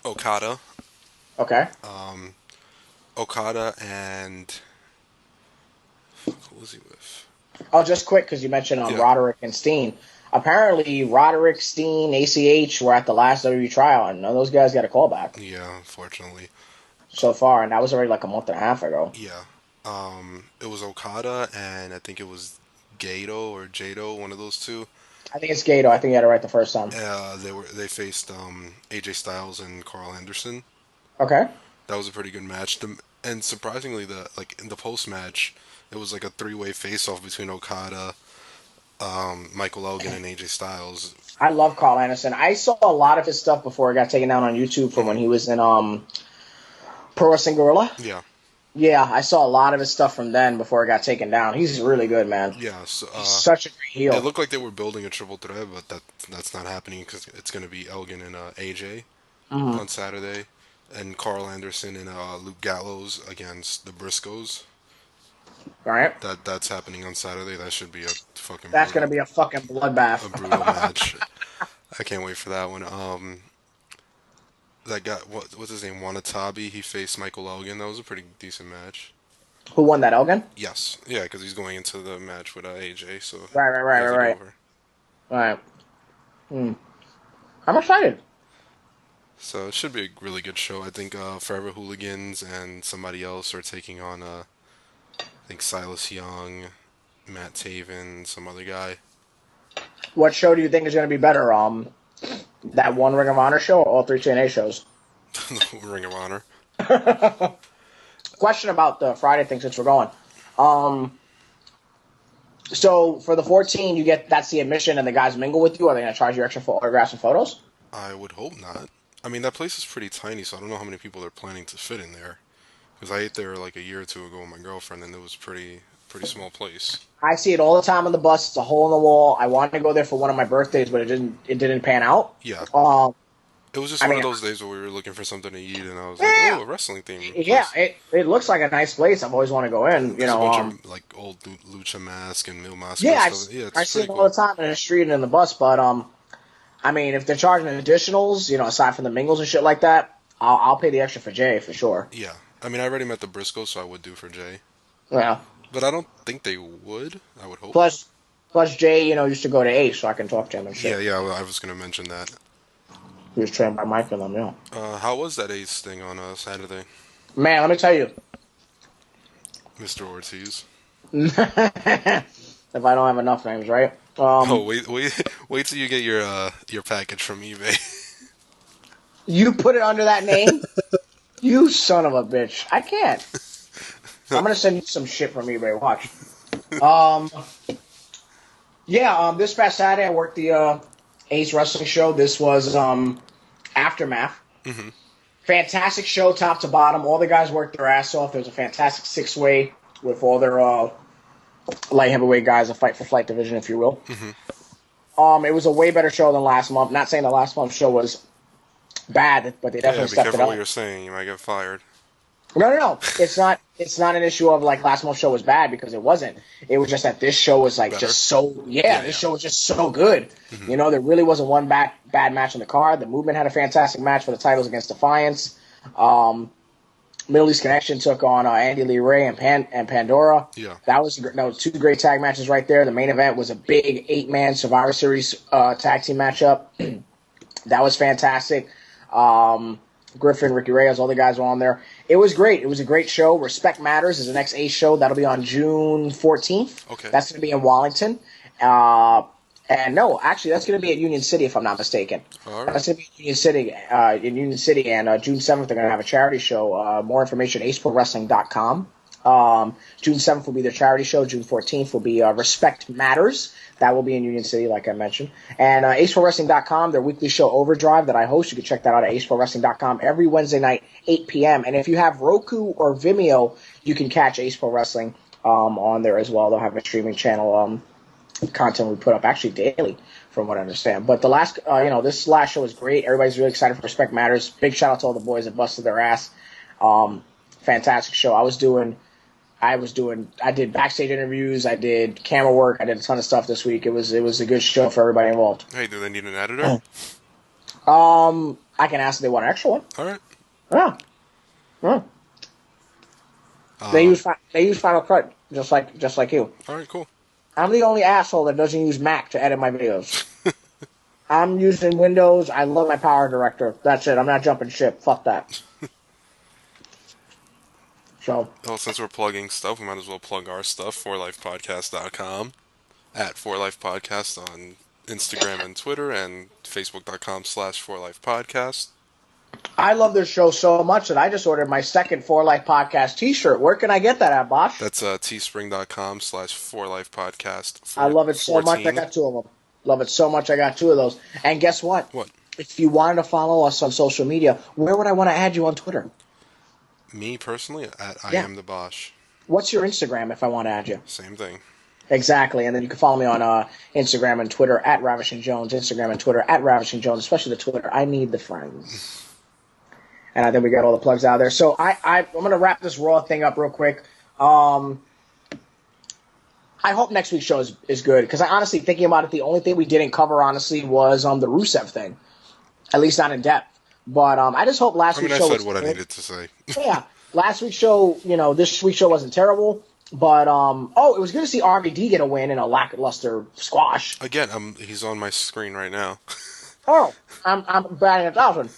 S5: Okada.
S6: Okay.
S5: Okada and... Who was he with?
S6: Oh, just quick, because you mentioned Roderick and Steen. Apparently, Roderick, Steen, ACH were at the last WWE trial, and none of those guys got a call back
S5: Yeah, unfortunately.
S6: so far, and that was already like a month and a half ago.
S5: Yeah. It was Okada, and I think it was Gato or Jado, one of those two.
S6: I think it's Gato. I think you had it right the first time.
S5: They faced AJ Styles and Carl Anderson.
S6: Okay.
S5: That was a pretty good match. And surprisingly, in the post match, it was like a 3-way face-off between Okada, Michael Elgin, and AJ Styles.
S6: I love Carl Anderson. I saw a lot of his stuff before it got taken down on YouTube from when he was in Pro Wrestling Guerrilla.
S5: Yeah.
S6: Yeah, I saw a lot of his stuff from then before it got taken down. He's really good, man.
S5: Yeah. So,
S6: He's such a great heel.
S5: It looked like they were building a triple threat, but that's not happening because it's going to be Elgin and AJ on Saturday, and Carl Anderson and Luke Gallows against the Briscoes.
S6: All right.
S5: That's happening on Saturday. That should be a fucking.
S6: That's going to be a fucking bloodbath.
S5: A brutal match. I can't wait for that one. That guy, what's his name? Wanatabe. He faced Michael Elgin. That was a pretty decent match.
S6: Who won that, Elgin?
S5: Yes. Yeah, because he's going into the match with AJ, so...
S6: Right. All right. I'm excited.
S5: So it should be a really good show. I think Forever Hooligans and somebody else are taking on, I think Silas Young, Matt Taven, some other guy.
S6: What show do you think is going to be better? That one Ring of Honor show or all three TNA shows?
S5: Ring of Honor.
S6: Question about the Friday thing since we're going. So for the 14, that's the admission and the guys mingle with you. Are they going to charge you extra for autographs and photos?
S5: I would hope not. I mean, that place is pretty tiny, so I don't know how many people they're planning to fit in there. Because I ate there like a year or two ago with my girlfriend, and it was pretty small place.
S6: I see it all the time on the bus. It's a hole in the wall. I wanted to go there for one of my birthdays, but it didn't pan out.
S5: Yeah. It was just one of those days where we were looking for something to eat, and I was like, "Oh, a wrestling theme."
S6: Yeah, it looks like a nice place. I've always wanted to go in. You know,
S5: a bunch of like old Lucha Mask and Mil Mask.
S6: Yeah,
S5: and stuff.
S6: I see it all the time in the street and in the bus. But I mean, if they're charging additionals, aside from the mingles and shit like that, I'll pay the extra for Jay for sure.
S5: Yeah, I mean, I already met the Briscoes, so I would do for Jay.
S6: Yeah,
S5: but I don't think they would. I would hope.
S6: Plus Jay, used to go to Ace, so I can talk to him and shit.
S5: Yeah, I was gonna mention that.
S6: He was trained by Mike and them,
S5: yeah. How was that Ace thing on Saturday?
S6: Man, let me tell you.
S5: Mr. Ortiz.
S6: If I don't have enough names, right?
S5: Wait till you get your package from eBay.
S6: You put it under that name? You son of a bitch. I can't. I'm going to send you some shit from eBay. Watch. This past Saturday I worked the Ace Wrestling show. This was Aftermath.
S5: Mm-hmm.
S6: Fantastic show, top to bottom. All the guys worked their ass off. There was a fantastic six-way with all their light heavyweight guys, a fight for flight division, if you will.
S5: Mm-hmm.
S6: It was a way better show than last month. Not saying the last month's show was bad, but they definitely stepped it up.
S5: Be careful what you're saying. You might get fired.
S6: No. It's not an issue of like last month's show was bad because it wasn't. It was just that this show was like better? Just so this show was just so good. Mm-hmm. There really wasn't one bad match on the card. The Movement had a fantastic match for the titles against Defiance. Middle East Connection took on Andy Lee Ray and Pandora.
S5: Yeah.
S6: That was two great tag matches right there. The main event was a big 8-man Survivor Series tag team matchup. That was fantastic. Griffin, Ricky Reyes, all the guys were on there. It was great. It was a great show. Respect Matters is the next Ace show. That'll be on June 14th.
S5: Okay.
S6: That's going to be in Wallington. And no, actually, that's going to be at Union City, if I'm not mistaken.
S5: All right.
S6: That's going to be in Union City, and June 7th they're going to have a charity show. More information, aceprowrestling.com. June 7th will be their charity show. June 14th will be Respect Matters. That will be in Union City, like I mentioned. And aceprowrestling.com, their weekly show Overdrive that I host. You can check that out at aceprowrestling.com every Wednesday night, 8 p.m. And if you have Roku or Vimeo, you can catch Ace Pro Wrestling on there as well. They'll have a streaming channel content we put up actually daily, from what I understand. But the last, this last show was great. Everybody's really excited for Respect Matters. Big shout out to all the boys that busted their ass. Fantastic show. I did backstage interviews. I did camera work. I did a ton of stuff this week. It was a good show for everybody involved.
S5: Hey, do they need an editor?
S6: I can ask if they want an extra one.
S5: All right.
S6: Yeah. They use Final Cut just like you.
S5: All right, cool.
S6: I'm the only asshole that doesn't use Mac to edit my videos. I'm using Windows. I love my Power Director. That's it. I'm not jumping ship. Fuck that. So.
S5: Well, since we're plugging stuff, we might as well plug our stuff. 4lifepodcast.com, at 4lifepodcast on Instagram and Twitter, and facebook.com/4lifepodcast.
S6: I love this show so much that I just ordered my second 4Life Podcast t-shirt. Where can I get that at, Bosch?
S5: That's teespring.com/4lifepodcast.
S6: I love it so much. I got two of them. Love it so much. I got two of those. And guess what?
S5: What?
S6: If you wanted to follow us on social media, where would I want to add you on Twitter?
S5: Me personally, I am the Bosch.
S6: What's your Instagram if I want to add you?
S5: Same thing.
S6: Exactly. And then you can follow me on Instagram and Twitter at Ravishing Jones. Instagram and Twitter at Ravishing Jones, especially the Twitter. I need the friends. And I think we got all the plugs out there. So I'm going to wrap this Raw thing up real quick. I hope next week's show is good, because I honestly, thinking about it, the only thing we didn't cover, honestly, was the Rusev thing. At least not in depth. But I just hope last week's show was
S5: I said what I needed to say.
S6: Yeah. last week's show, this week's show wasn't terrible. But, it was good to see RVD get a win in a lackluster squash.
S5: Again, he's on my screen right now.
S6: Oh, I'm batting 1,000.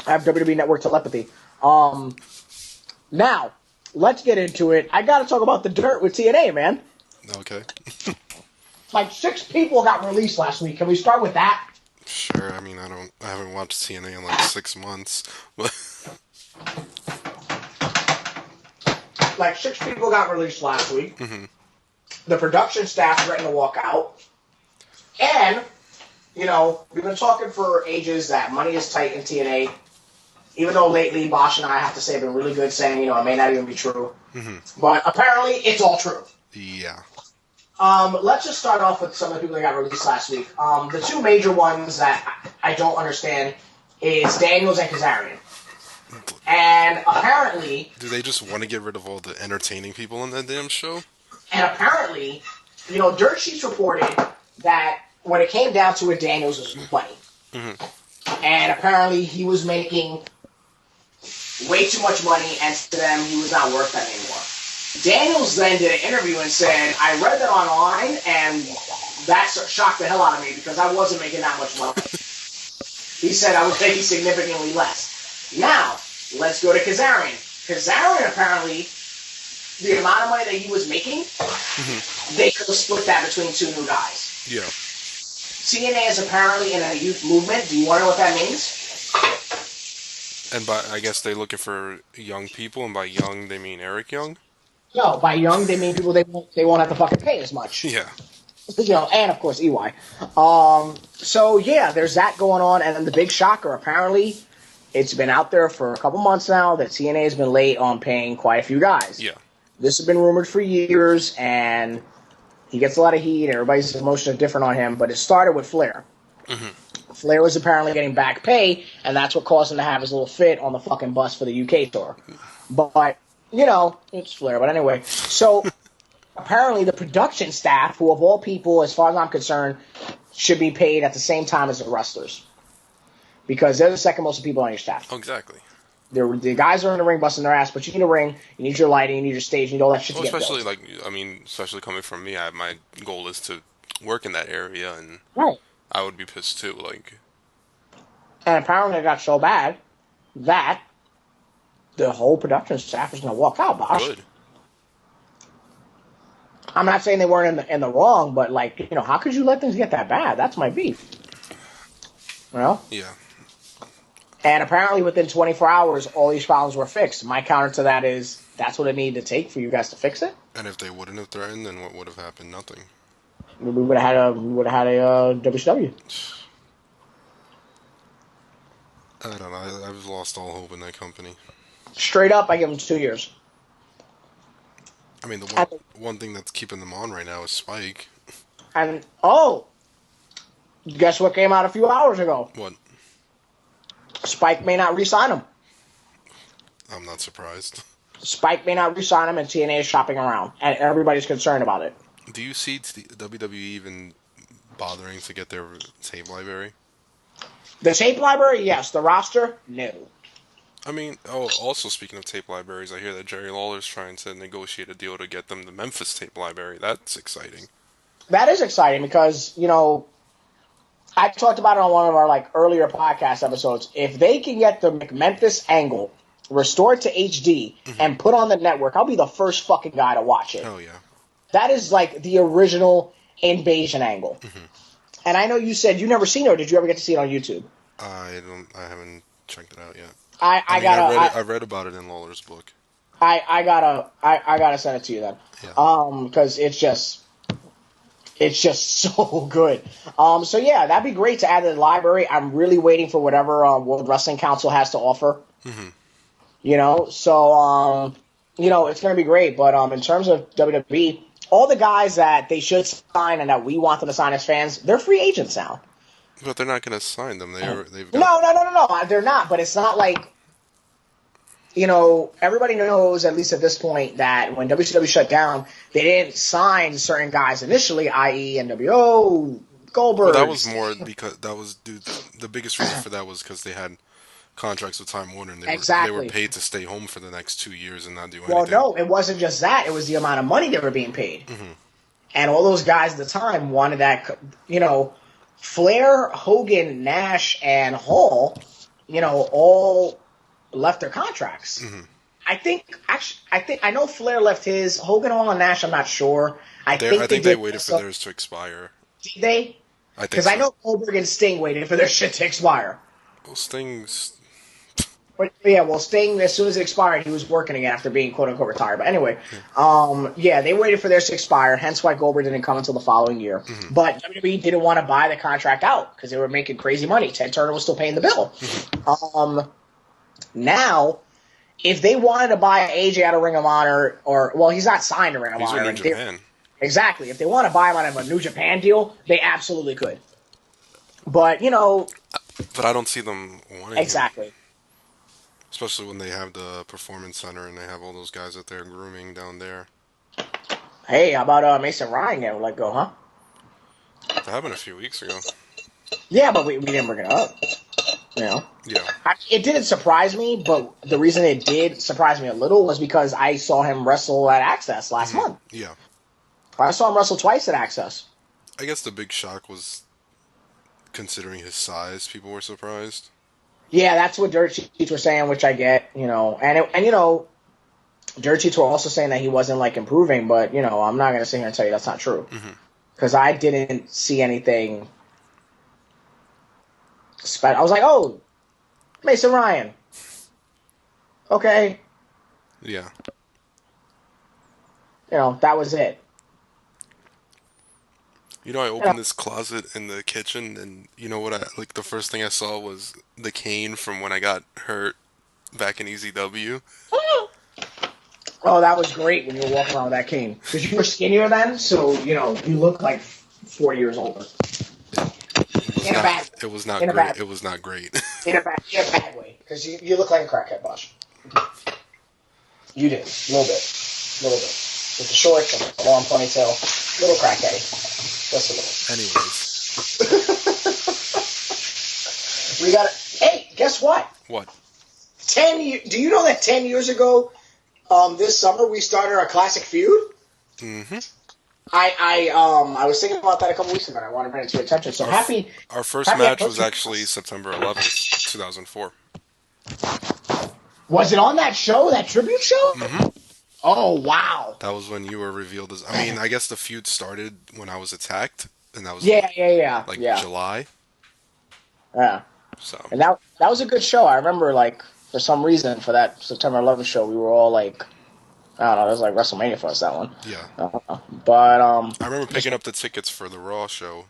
S6: I have WWE Network telepathy. Now, let's get into it. I gotta talk about the dirt with TNA, man.
S5: Okay.
S6: Like 6 people got released last week. Can we start with that?
S5: Sure. I mean, I haven't watched TNA in like 6 months, but
S6: like 6 people got released last week.
S5: Mm-hmm.
S6: The production staff threatened to walk out. And, we've been talking for ages that money is tight in TNA. Even though lately Bosch and I have to say have been really good saying, it may not even be true.
S5: Mm-hmm.
S6: But apparently it's all true.
S5: Yeah.
S6: Let's just start off with some of the people that got released last week. The 2 major ones that I don't understand is Daniels and Kazarian. And apparently...
S5: Do they just want to get rid of all the entertaining people on that damn show?
S6: And apparently, Dirt Sheets reported that when it came down to it, Daniels was money.
S5: Mm-hmm.
S6: And apparently he was making way too much money, and to them, he was not worth that anymore. Daniels then did an interview and said, I read that online, and that shocked the hell out of me because I wasn't making that much money. He said I was making significantly less. Now, let's go to Kazarian. Kazarian, apparently, the amount of money that he was making, they could have split that between 2 new guys.
S5: Yeah.
S6: TNA is apparently in a youth movement. Do you want to know what that means?
S5: And I guess they're looking for young people, and by young, they mean Eric Young?
S6: No, by young, they mean people they won't have to fucking pay as much.
S5: Yeah.
S6: And of course, EY. So, yeah, there's that going on. And then the big shocker, apparently, it's been out there for a couple months now that TNA has been late on paying quite a few guys.
S5: Yeah.
S6: This has been rumored for years, and he gets a lot of heat, and everybody's emotions are different on him, but it started with Flair. Mm-hmm. Flair was apparently getting back pay, and that's what caused him to have his little fit on the fucking bus for the UK tour. But, it's Flair. But anyway, so apparently the production staff, who of all people, as far as I'm concerned, should be paid at the same time as the wrestlers. Because they're the second most people on your staff.
S5: Oh, exactly.
S6: The guys are in the ring busting their ass, but you need a ring, you need your lighting, you need your stage, you need all that shit to get built.
S5: Especially coming from me, my goal is to work in that area, and
S6: right.
S5: I would be pissed too,
S6: And apparently it got so bad that the whole production staff is going to walk out, Bosh.
S5: Good.
S6: I'm not saying they weren't in the wrong, but, how could you let things get that bad? That's my beef.
S5: Yeah.
S6: And apparently within 24 hours, all these problems were fixed. My counter to that is, that's what it needed to take for you guys to fix it.
S5: And if they wouldn't have threatened, then what would have happened? Nothing.
S6: We would have had a WCW.
S5: I don't know. I've lost all hope in that company.
S6: Straight up, I give them 2 years.
S5: I mean, one thing that's keeping them on right now is Spike.
S6: And, guess what came out a few hours ago?
S5: What?
S6: Spike may not re-sign him.
S5: I'm not surprised.
S6: Spike may not re-sign him, and TNA is shopping around, and everybody's concerned about it.
S5: Do you see WWE even bothering to get their tape library?
S6: The tape library, yes. The roster, no.
S5: I mean, also speaking of tape libraries, I hear that Jerry Lawler's trying to negotiate a deal to get them the Memphis tape library. That's exciting.
S6: That is exciting because, I talked about it on one of our earlier podcast episodes. If they can get the McMemphis angle restored to HD and put on the network, I'll be the first fucking guy to watch it.
S5: Oh, yeah.
S6: That is the original invasion angle. Mm-hmm. And I know you said you never seen it, or did you ever get to see it on YouTube?
S5: I haven't checked it out yet.
S6: I
S5: read about it in Lawler's book.
S6: I gotta send it to you then.
S5: Yeah.
S6: Because it's just so good. So yeah, that'd be great to add to the library. I'm really waiting for whatever World Wrestling Council has to offer. Mm-hmm. So it's gonna be great. But in terms of WWE, all the guys that they should sign and that we want them to sign as fans, they're free agents now.
S5: But they're not going to sign them.
S6: No, they're not. But it's not like, everybody knows, at least at this point, that when WCW shut down, they didn't sign certain guys initially, i.e. NWO, Goldberg.
S5: Well, that was more because the biggest reason for that was because they had contracts with Time Warner, and they
S6: Exactly.
S5: were paid to stay home for the next 2 years and not do
S6: Well,
S5: anything.
S6: no, it wasn't just that. It was the amount of money they were being paid.
S5: Mm-hmm.
S6: And all those guys at the time wanted that, Flair, Hogan, Nash, and Hall, all left their contracts.
S5: Mm-hmm.
S6: I know Flair left his. Hogan, Hall, and Nash, I'm not sure. I think they
S5: waited for theirs to expire.
S6: Did they?
S5: I think
S6: Because
S5: so.
S6: I know Goldberg and Sting waited for their shit to expire.
S5: Well, Sting's...
S6: But yeah, well, Sting, as soon as it expired, he was working again after being quote-unquote retired. But anyway, they waited for theirs to expire, hence why Goldberg didn't come until the following year.
S5: Mm-hmm.
S6: But WWE didn't want to buy the contract out because they were making crazy money. Ted Turner was still paying the bill.
S5: Mm-hmm.
S6: Now, if they wanted to buy AJ out of Ring of Honor, he's not signed to Ring of
S5: He's
S6: Honor.
S5: with New Japan.
S6: Exactly. If they want to buy him out of a New Japan deal, they absolutely could. But,
S5: But I don't see them wanting
S6: exactly.
S5: him. Especially when they have the Performance Center and they have all those guys that they're grooming down there.
S6: Hey, how about Mason Ryan getting let go, huh?
S5: That happened a few weeks ago.
S6: Yeah, but we didn't bring it up.
S5: Yeah.
S6: It didn't surprise me, but the reason it did surprise me a little was because I saw him wrestle at Access last month.
S5: Yeah.
S6: I saw him wrestle twice at Access.
S5: I guess the big shock was, considering his size, people were surprised.
S6: Yeah, that's what Dirt Sheets were saying, which I get, Dirt Sheets were also saying that he wasn't, improving, but, I'm not going to sit here and tell you that's not true. Because I didn't see anything. I was like, oh, Mason Ryan. Okay.
S5: Yeah.
S6: That was it.
S5: I opened this closet in the kitchen, and you know what? The first thing I saw was the cane from when I got hurt back in EZW.
S6: Oh, that was great when you were walking around with that cane. Because you were skinnier then, so, you look like 4 years older.
S5: It was not great. It was not great.
S6: In a bad way. Because you look like a crackhead, Bosh. You did. A little bit. With the shorts and the long ponytail. Little crackhead. Just a little.
S5: Anyways.
S6: We got it. Hey, guess what?
S5: What?
S6: 10 years. Do you know that 10 years ago, this summer, we started our classic feud?
S5: Mm-hmm.
S6: I was thinking about that a couple weeks ago, and I wanted to bring it to your attention. So happy.
S5: Our first match was actually September 11th, 2004.
S6: Was it on that show, that tribute show?
S5: Mm-hmm.
S6: Oh, wow.
S5: That was when you were revealed as... I guess the feud started when I was attacked, and that was...
S6: Yeah.
S5: July.
S6: Yeah.
S5: So. And
S6: that was a good show. I remember, for some reason, for that September 11th show, we were all, I don't know, it was like WrestleMania for us, that one.
S5: Yeah.
S6: But,
S5: I remember picking up the tickets for the Raw show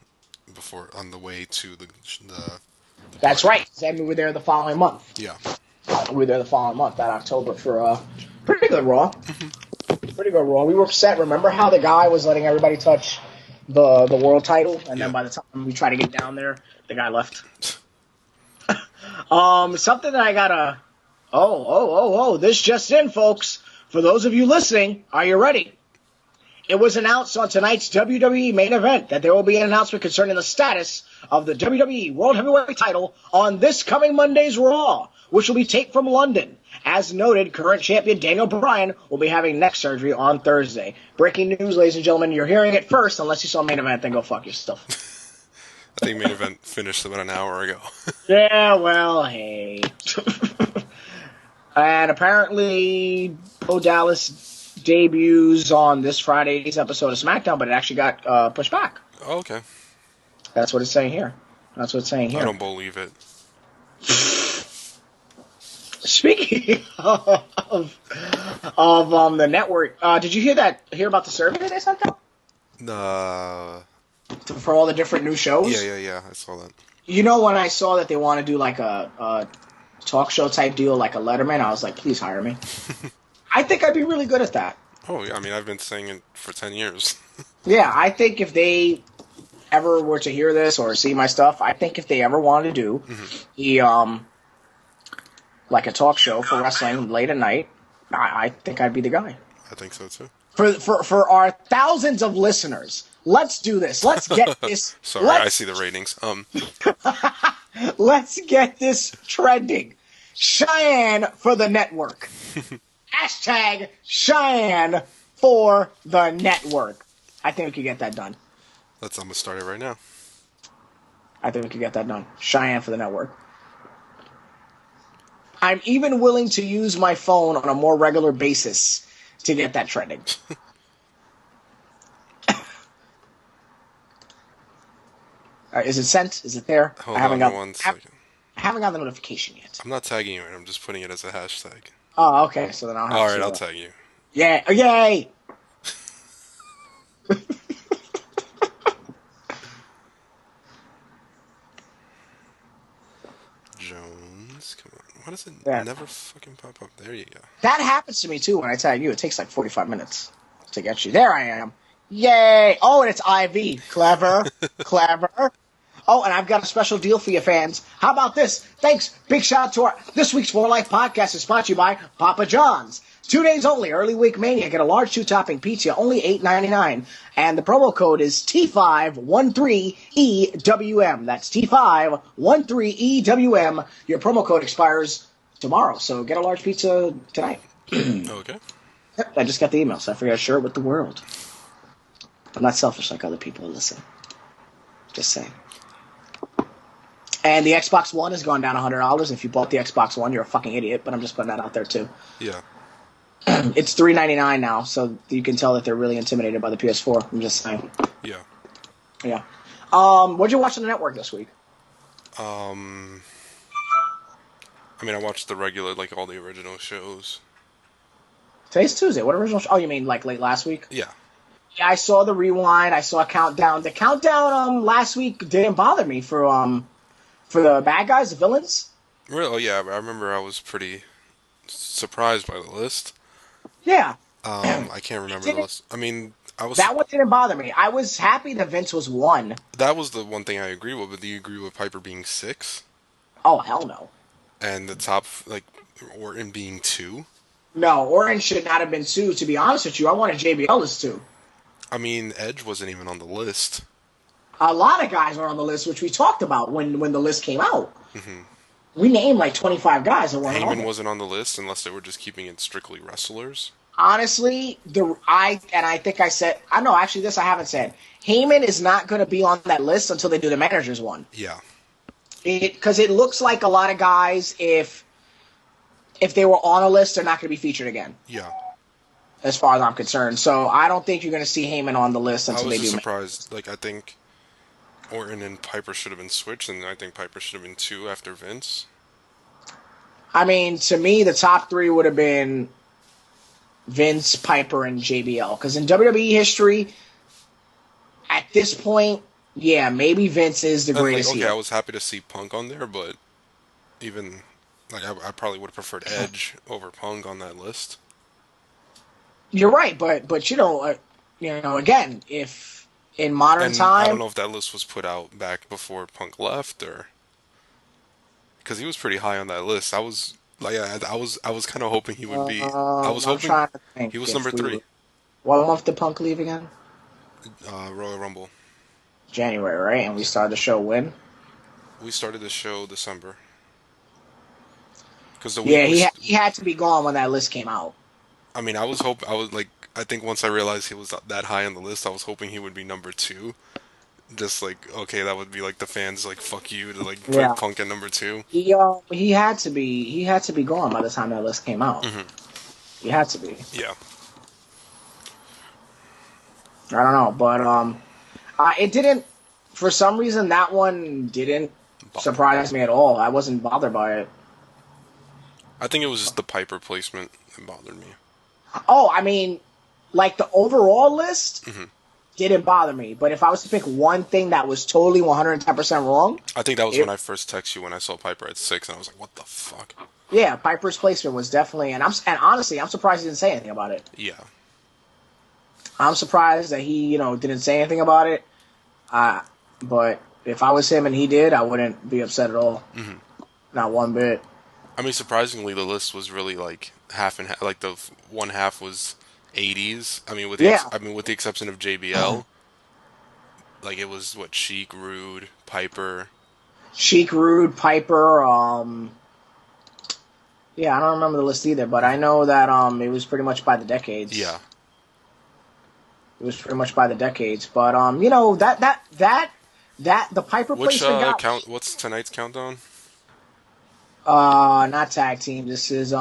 S5: on the way to the
S6: That's right. Then we were there the following month.
S5: Yeah.
S6: We were there the following month, that October, for pretty good Raw. Pretty good Raw. We were upset. Remember how the guy was letting everybody touch the world title, and then by the time we tried to get down there, the guy left. Something that I gotta... this just in, folks. For those of you listening, are you ready? It was announced on tonight's WWE main event that there will be an announcement concerning the status of the WWE World Heavyweight title on this coming Monday's Raw, which will be taped from London. As noted, current champion Daniel Bryan will be having neck surgery on Thursday. Breaking news, ladies and gentlemen. You're hearing it first. Unless you saw main event, then go fuck yourself.
S5: I think main event finished about an hour ago.
S6: Yeah, well, hey. And apparently, Bo Dallas debuts on this Friday's episode of SmackDown, but it actually got pushed back.
S5: Oh, okay.
S6: That's what it's saying here. I
S5: don't believe it.
S6: Speaking of the network, did you hear about the survey that they sent out? For all the different new shows?
S5: Yeah, I saw that.
S6: When I saw that they want to do a talk show type deal, like a Letterman, I was like, please hire me. I think I'd be really good at that.
S5: Oh, yeah, I've been saying it for 10 years.
S6: Yeah, I think if they ever were to hear this or see my stuff, I think if they ever wanted to do a talk show for wrestling late at night, I think I'd be the guy.
S5: I think so, too.
S6: For our thousands of listeners, let's do this. Let's get this.
S5: Sorry, I see the ratings.
S6: Let's get this trending. Cheyenne for the network. Hashtag Cheyenne for the network. I think we could get that done.
S5: I'm gonna start it right now.
S6: I think we could get that done. Cheyenne for the network. I'm even willing to use my phone on a more regular basis to get that trending. Is it sent? Is it there?
S5: Hold on one second.
S6: I haven't got the notification yet.
S5: I'm not tagging you, I'm just putting it as a hashtag.
S6: Oh, okay. So then I'll have
S5: Alright, I'll tag you.
S6: Yeah. Oh, yay!
S5: Jones, come on. Why does it
S6: Yeah.
S5: never fucking pop up? There you go.
S6: That happens to me too when I tag you. It takes like 45 minutes to get you. There I am. Yay! Oh, and it's IV. Clever. Clever. Oh, and I've got a special deal for you fans. How about this? Thanks. Big shout out to this week's For Life podcast is brought to you by Papa John's. 2 days only, early week mania. Get a large 2-topping pizza, only $8.99. And the promo code is T513EWM. That's T513EWM. Your promo code expires tomorrow, so get a large pizza tonight.
S5: Okay.
S6: Yep, I just got the email, so I figured I'd share it with the world. I'm not selfish like other people. Listen. Just saying. And the Xbox One has gone down $100. If you bought the Xbox One, you're a fucking idiot, but I'm just putting that out there too.
S5: Yeah.
S6: It's $399 now, so you can tell that they're really intimidated by the PS4. I'm just saying.
S5: Yeah.
S6: Yeah. What'd you watch on the network this week?
S5: I mean, I watched the regular, like, all the original shows.
S6: Today's Tuesday. What original show? Oh, you mean like late last week?
S5: Yeah.
S6: Yeah, I saw the Rewind. I saw Countdown. The Countdown last week didn't bother me for the bad guys, the villains.
S5: Really? Oh, yeah, I remember I was pretty surprised by the list.
S6: Yeah.
S5: I can't remember the list. I mean,
S6: that one didn't bother me. I was happy that Vince was 1.
S5: That was the one thing I agree with, but do you agree with Piper being 6?
S6: Oh, hell no.
S5: And the top, like, Orton being 2?
S6: No, Orton should not have been 2, to be honest with you. I wanted JBL as 2.
S5: I mean, Edge wasn't even on the list.
S6: A lot of guys were on the list, which we talked about when the list came out.
S5: Mm-hmm.
S6: We named like 25 guys that weren't on
S5: Heyman
S6: it.
S5: wasn't on the list unless they were just keeping it strictly wrestlers.
S6: Honestly, I think I said, I know, actually this I haven't said. Heyman is not going to be on that list until they do the managers one.
S5: Yeah.
S6: Because it looks like a lot of guys, if they were on a list, they're not going to be featured again.
S5: Yeah.
S6: As far as I'm concerned. So I don't think you're going to see Heyman on the list until they do.
S5: I was just surprised. Like, I think Orton and Piper should have been switched, and I think Piper should have been 2 after Vince.
S6: I mean, to me, the top 3 would have been Vince, Piper, and JBL. Because in WWE history, at this point, yeah, maybe Vince is the greatest.
S5: Like, okay, I was happy to see Punk on there, but even like I probably would have preferred Edge over Punk on that list.
S6: You're right, but you know, again, if in modern time,
S5: I don't know if that list was put out back before Punk left, or because he was pretty high on that list. I was kind of hoping he would be. I was hoping he was number 3.
S6: What month did Punk leave again?
S5: Royal Rumble.
S6: January, right? And we started the show when?
S5: We started the show December.
S6: He had to be gone when that list came out.
S5: I mean, I think once I realized he was that high on the list, I was hoping he would be number 2. Just like, okay, that would be like the fans like, fuck you, to like put Punk at number 2.
S6: He had to be gone by the time that list came out.
S5: Mm-hmm.
S6: He had to be.
S5: Yeah.
S6: I don't know, but it didn't. For some reason, that one didn't surprise me at all. I wasn't bothered by it.
S5: I think it was just the Piper placement that bothered me.
S6: Oh, I mean, like the overall list didn't bother me. But if I was to pick one thing that was totally 110% wrong,
S5: I think that was when I first texted you when I saw Piper at 6, and I was like, "What the fuck?"
S6: Yeah, Piper's placement was definitely, and honestly, I'm surprised he didn't say anything about it.
S5: Yeah.
S6: I'm surprised that he, didn't say anything about it. But if I was him and he did, I wouldn't be upset at all. Mm-hmm. Not one bit.
S5: I mean, surprisingly, the list was really like half and half. Like the one half was 80s. I mean, with the exception of JBL, like it was Sheik, Rude, Piper.
S6: Sheik, Rude, Piper. Yeah, I don't remember the list either, but I know that it was pretty much by the decades.
S5: Yeah.
S6: It was pretty much by the decades, but you know that the Piper
S5: Which
S6: placement got
S5: what's tonight's countdown?
S6: not tag team. This is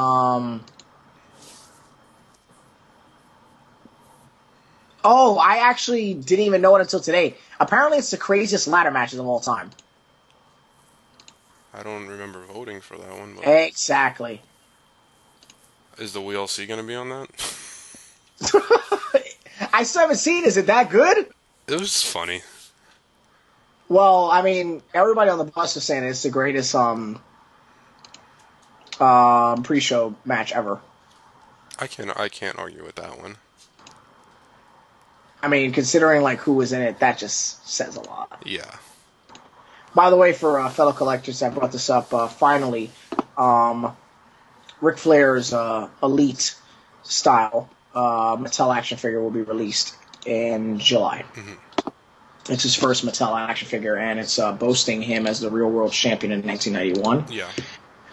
S6: Oh, I actually didn't even know it until today. Apparently, it's the craziest ladder matches of all time.
S5: I don't remember voting for that one. But
S6: Exactly.
S5: is the WLC going to be on that?
S6: I still haven't seen. Is it that good?
S5: It was funny.
S6: Well, I mean, everybody on the bus was saying it's the greatest pre-show match ever.
S5: I can't argue with that one.
S6: I mean, considering like who was in it, that just says a lot.
S5: Yeah.
S6: By the way, for fellow collectors, I brought this up. Finally, Ric Flair's Elite style Mattel action figure will be released in July. Mm-hmm. It's his first Mattel action figure, and it's boasting him as the real world champion in 1991.
S5: Yeah.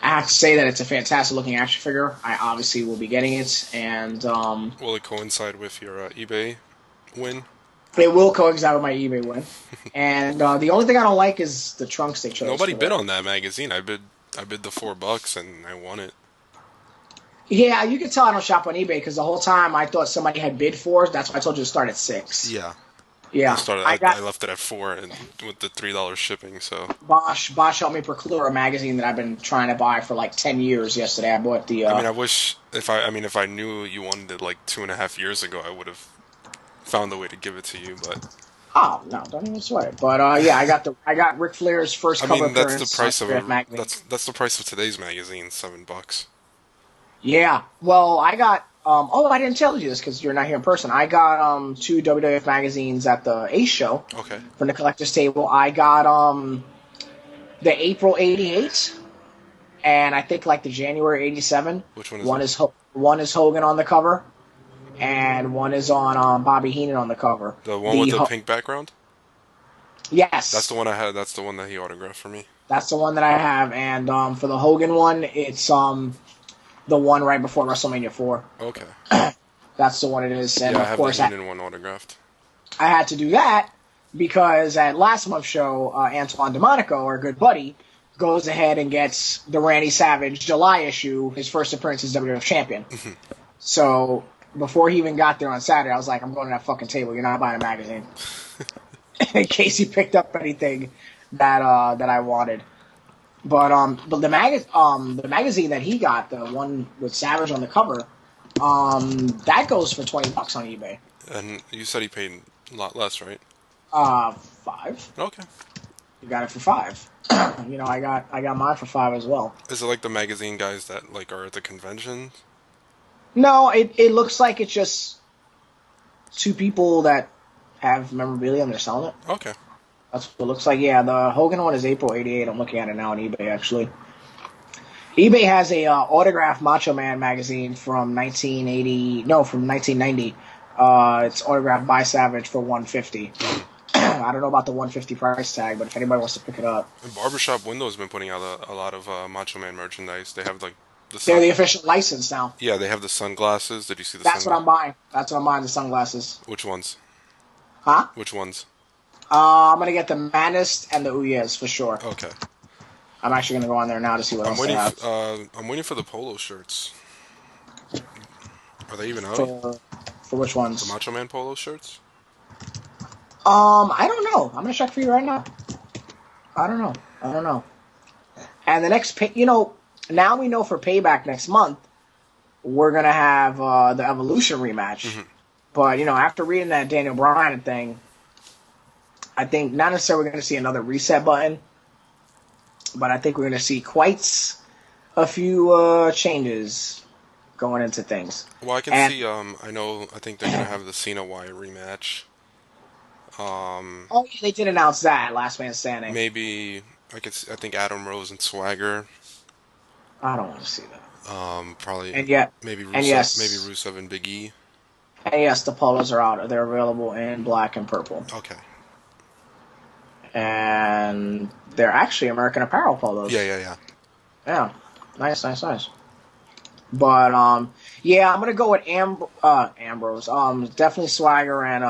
S6: I have to say that it's a fantastic looking action figure. I obviously will be getting it, and
S5: will it coincide with your eBay win?
S6: It will coincide with my eBay win. And the only thing I don't like is the trunks they chose.
S5: Nobody bid on that magazine. I bid the $4 and I won it.
S6: Yeah, you can tell I don't shop on eBay because the whole time I thought somebody had bid for it. That's why I told you to start at 6.
S5: Yeah.
S6: Yeah.
S5: I left it at 4 and with the $3 shipping. So
S6: Bosch helped me procure a magazine that I've been trying to buy for like 10 years. Yesterday I bought the.
S5: I wish if I knew you wanted it like 2.5 years ago, I would have found a way to give it to you, but
S6: oh no, don't even sweat it. But yeah, I got Ric Flair's first cover appearance.
S5: That's the price of
S6: magazine.
S5: That's the price of today's magazine, $7.
S6: Yeah, well, I got I didn't tell you this because you're not here in person. I got 2 WWF magazines at the Ace show.
S5: Okay.
S6: From the collector's table. I got the April '88, and I think like the January '87.
S5: Which one is
S6: one is Hogan on the cover. And one is on Bobby Heenan on the cover.
S5: The one with the pink background?
S6: Yes.
S5: That's the one I had. That's the one that he autographed for me.
S6: That's the one that I have. And for the Hogan one, it's the one right before WrestleMania 4.
S5: Okay.
S6: That's the one it is. And
S5: yeah, I
S6: of
S5: have
S6: course,
S5: the Heenan one autographed.
S6: I had to do that because at last month's show, Antoine DeMonico, our good buddy, goes ahead and gets the Randy Savage July issue, his first appearance as WWF champion. So before he even got there on Saturday, I was like, I'm going to that fucking table. You're not buying a magazine. In case he picked up anything that I wanted. But the magazine that he got, the one with Savage on the cover, that goes for $20 on eBay.
S5: And you said he paid a lot less, right?
S6: 5.
S5: Okay.
S6: You got it for 5. You know, I got mine for 5 as well.
S5: Is it like the magazine guys that like are at the convention?
S6: No, it looks like it's just 2 people that have memorabilia and they're selling it.
S5: Okay.
S6: That's what it looks like. Yeah, the Hogan one is April '88. I'm looking at it now on eBay, actually. eBay has a autographed Macho Man magazine from 1990. It's autographed by Savage for $150. I don't know about the $150 price tag, but if anybody wants to pick it up.
S5: And Barbershop Window's been putting out a lot of Macho Man merchandise. They have like
S6: they're the official license now.
S5: Yeah, they have the sunglasses. Did you see the
S6: That's what I'm buying. That's what I'm buying, the sunglasses.
S5: Which ones?
S6: Huh?
S5: Which ones?
S6: I'm going to get the Manist and the Uyez for sure.
S5: Okay.
S6: I'm actually going to go on there now to see what else they have.
S5: I'm waiting for the polo shirts. Are they even out?
S6: For which ones?
S5: The Macho Man polo shirts?
S6: I don't know. I'm going to check for you right now. I don't know. And the next, now we know for Payback next month, we're going to have the Evolution rematch. Mm-hmm. But, after reading that Daniel Bryan thing, I think not necessarily we're going to see another reset button, but I think we're going to see quite a few changes going into things.
S5: Well, I can see, I think they're going to have the Cena Wyatt rematch.
S6: Oh, yeah, they did announce that, Last Man Standing.
S5: Maybe, I think Adam Rose and Swagger.
S6: I don't want to see that.
S5: Probably. Maybe Rusev and Big E.
S6: And yes, the polos are out. They're available in black and purple.
S5: Okay.
S6: And they're actually American Apparel polos.
S5: Yeah.
S6: Yeah. Nice. But yeah, I'm gonna go with Ambrose. Definitely Swagger and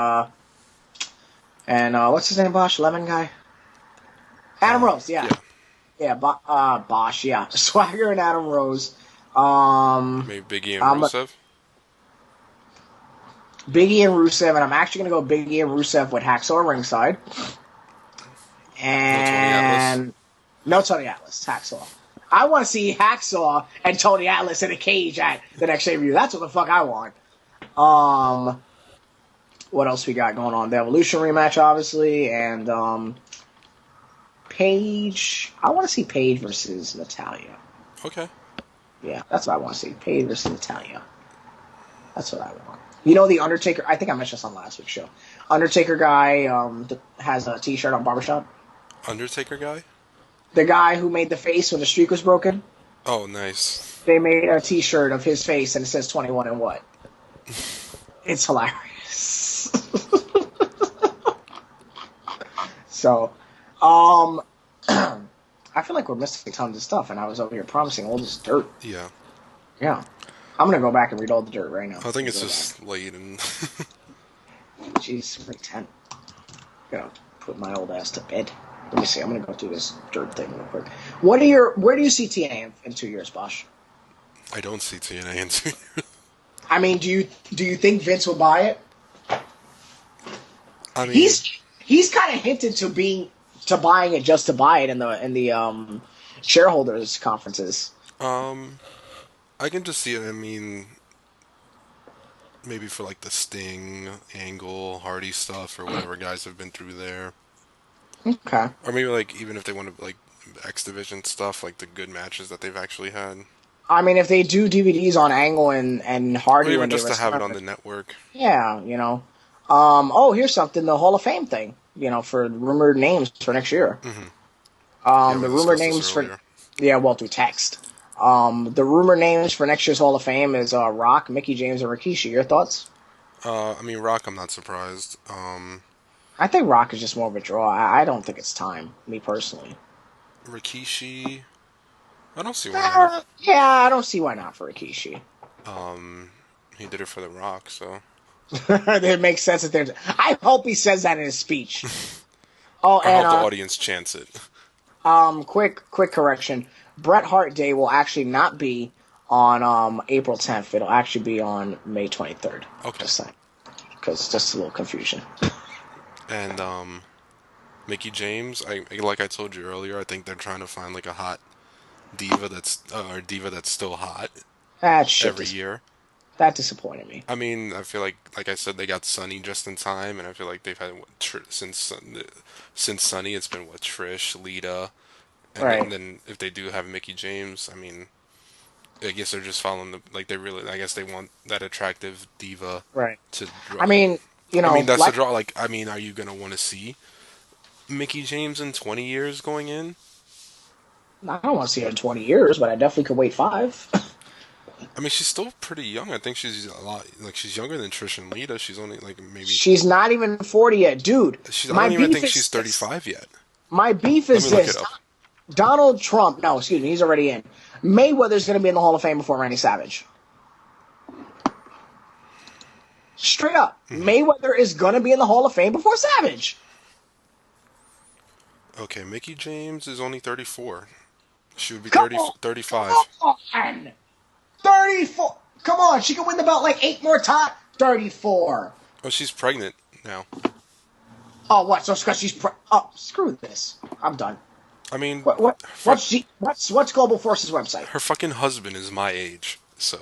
S6: what's his name? Bosch Lemon guy. Adam Rose. Yeah. Bosch. Yeah, Swagger and Adam Rose.
S5: Maybe Big E and Rusev.
S6: Biggie and Rusev, and I'm actually going to go Biggie and Rusev with Hacksaw ringside. And no Tony Atlas, Hacksaw. I want to see Hacksaw and Tony Atlas in a cage at the next pay-per-view. That's what the fuck I want. What else we got going on? The Evolution rematch, obviously, and Paige. I want to see Paige versus Natalya.
S5: Okay.
S6: Yeah, that's what I want to see. Paige versus Natalya. That's what I want. You know, the Undertaker, I think I mentioned this on last week's show. Undertaker guy has a t-shirt on Barbershop. Undertaker
S5: guy?
S6: The guy who made the face when the streak was broken.
S5: Oh, nice.
S6: They made a t-shirt of his face and it says 21 and what? It's hilarious. So, I feel like we're missing tons of stuff and I was over here promising all this dirt.
S5: Yeah.
S6: Yeah. I'm going to go back and read all the dirt right now.
S5: I think it's just late and...
S6: Jeez, it's like 10. Gotta put my old ass to bed. Let me see. I'm going to go through this dirt thing real quick. Where do you see TNA in 2 years, Bosch?
S5: I don't see TNA in 2 years.
S6: I mean, do you think Vince will buy it?
S5: I mean...
S6: He's kind of hinted to buying it just to buy it in the shareholders conferences.
S5: I can just see it. I mean, maybe for like the Sting, Angle, Hardy stuff, or whatever guys have been through there.
S6: Okay.
S5: Or maybe like even if they want to like X Division stuff, like the good matches that they've actually had.
S6: I mean, if they do DVDs on Angle and Hardy,
S5: or even just to have it on the network.
S6: Yeah, you know. Oh, here's something: the Hall of Fame thing. You know, for rumored names for next year.
S5: Mm-hmm.
S6: The rumored names for through text. The rumor names for next year's Hall of Fame is Rock, Mickie James, and Rikishi. Your thoughts?
S5: I mean, Rock, I'm not surprised.
S6: I think Rock is just more of a draw. I don't think it's time, me personally.
S5: Rikishi, I don't see why not.
S6: Yeah, I don't see why not for Rikishi.
S5: He did it for The Rock, so...
S6: It makes sense that there's... I hope he says that in his speech.
S5: I hope the audience chants it.
S6: Quick correction. Bret Hart Day will actually not be on April 10th. It'll actually be on May 23rd.
S5: Okay.
S6: Just saying. Because just a little confusion.
S5: And Mickie James, like I told you earlier, I think they're trying to find like a hot diva that's still hot every year.
S6: That disappointed me.
S5: I mean, I feel like I said, they got Sunny just in time, and I feel like they've had since Sunny, it's been Trish, Lita, and then if they do have Mickie James, I mean, I guess they're just following I guess they want that attractive diva,
S6: right?
S5: To draw.
S6: I mean,
S5: that's the draw. Like, I mean, are you gonna want to see Mickie James in 20 years going in?
S6: I don't want to see her in 20 years, but I definitely could wait 5.
S5: I mean, she's still pretty young. I think she's a lot, she's younger than Trish and Lita. She's only maybe... She's
S6: not even 40 yet, dude.
S5: I don't even think she's 35 yet.
S6: My beef is this. Donald Trump, no, excuse me, he's already in. Mayweather's going to be in the Hall of Fame before Randy Savage. Straight up. Mm-hmm. Mayweather is going to be in the Hall of Fame before Savage.
S5: Okay, Mickie James is only 34. She would be 35.
S6: Come on! 34. Come on, she can win the belt 8 more times. 34.
S5: Oh, she's pregnant now.
S6: Oh, what? So because she's oh, screw this. I'm done.
S5: I mean,
S6: what's Global Force's website?
S5: Her fucking husband is my age, so.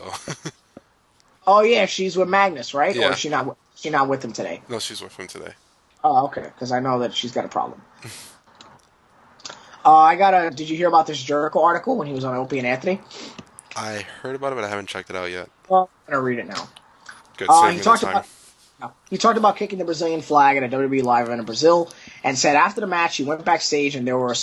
S6: Oh yeah, she's with Magnus, right?
S5: Yeah.
S6: Or is she not? She not with him today?
S5: No, she's with him today.
S6: Oh, okay. Because I know that she's got a problem. Did you hear about this Jericho article when he was on Opie and Anthony?
S5: I heard about it, but I haven't checked it out yet.
S6: Well, I'm going to read it now.
S5: Good, save me the time.
S6: He talked about kicking the Brazilian flag at a WWE live event in Brazil, and said after the match he went backstage and there were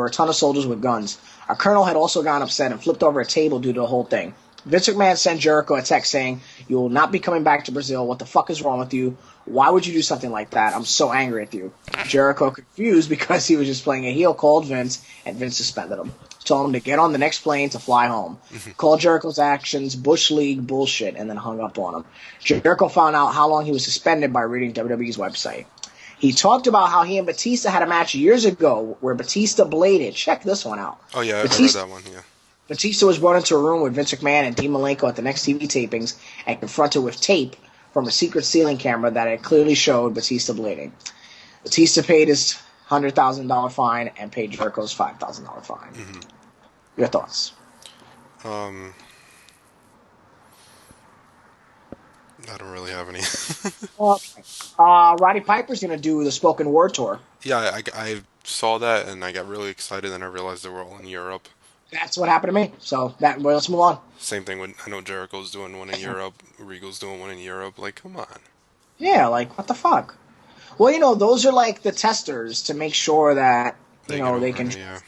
S6: a ton of soldiers with guns. A colonel had also gotten upset and flipped over a table due to the whole thing. Vince McMahon sent Jericho a text saying, "You will not be coming back to Brazil. What the fuck is wrong with you? Why would you do something like that? I'm so angry at you." Jericho, confused because he was just playing a heel, called Vince, and Vince suspended him. Told him to get on the next plane to fly home. Called Jericho's actions Bush League bullshit, and then hung up on him. Jericho found out how long he was suspended by reading WWE's website. He talked about how he and Batista had a match years ago where Batista bladed. Check this one out.
S5: Oh, yeah, I heard that one, yeah.
S6: Batista was brought into a room with Vince McMahon and Dean Malenko at the next TV tapings and confronted with tape from a secret ceiling camera that had clearly showed Batista bleeding. Batista paid his $100,000 fine and paid Jericho's $5,000 fine. Mm-hmm. Your thoughts?
S5: I don't really have any.
S6: Okay. Roddy Piper's going to do the spoken word tour.
S5: Yeah, I saw that and I got really excited and I realized they were all in Europe.
S6: That's what happened to me. So let's move on.
S5: Same thing with, I know Jericho's doing one in Europe, Regal's doing one in Europe. Like, come on.
S6: Yeah, like, what the fuck? Well, those are like the testers to make sure that, they can...
S5: Yeah.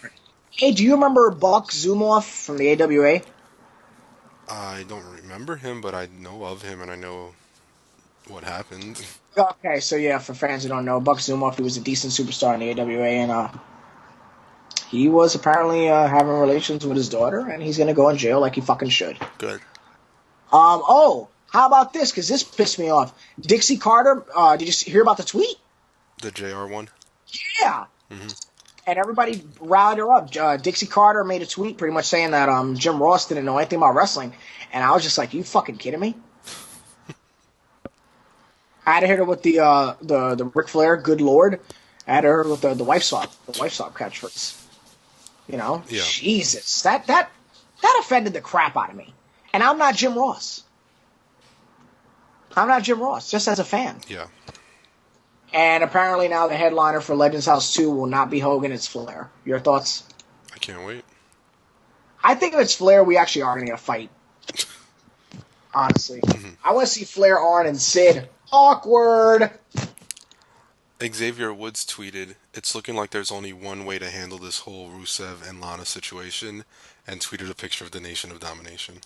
S6: Hey, do you remember Buck Zumhofe from the AWA?
S5: I don't remember him, but I know of him and I know what happened.
S6: Okay, so yeah, for fans who don't know, Buck Zumhofe, he was a decent superstar in the AWA, and he was apparently having relations with his daughter, and he's going to go in jail like he fucking should.
S5: Good.
S6: How about this? Because this pissed me off. Dixie Carter, did you hear about the tweet?
S5: The JR one?
S6: Yeah. Mm-hmm. And everybody rallied her up. Dixie Carter made a tweet pretty much saying that Jim Ross didn't know anything about wrestling. And I was just like, you fucking kidding me? I had to hit her with the Ric Flair, good lord. I had her with the wife swap catchphrase. Yeah. Jesus. That offended the crap out of me. And I'm not Jim Ross. Just as a fan.
S5: Yeah.
S6: And apparently now the headliner for Legends House 2 will not be Hogan, it's Flair. Your thoughts?
S5: I can't wait.
S6: I think if it's Flair, we actually are going to get a fight. Honestly. Mm-hmm. I want to see Flair, Arn, and Sid. Awkward!
S5: Xavier Woods tweeted, "It's looking like there's only one way to handle this whole Rusev and Lana situation," and tweeted a picture of the Nation of Domination.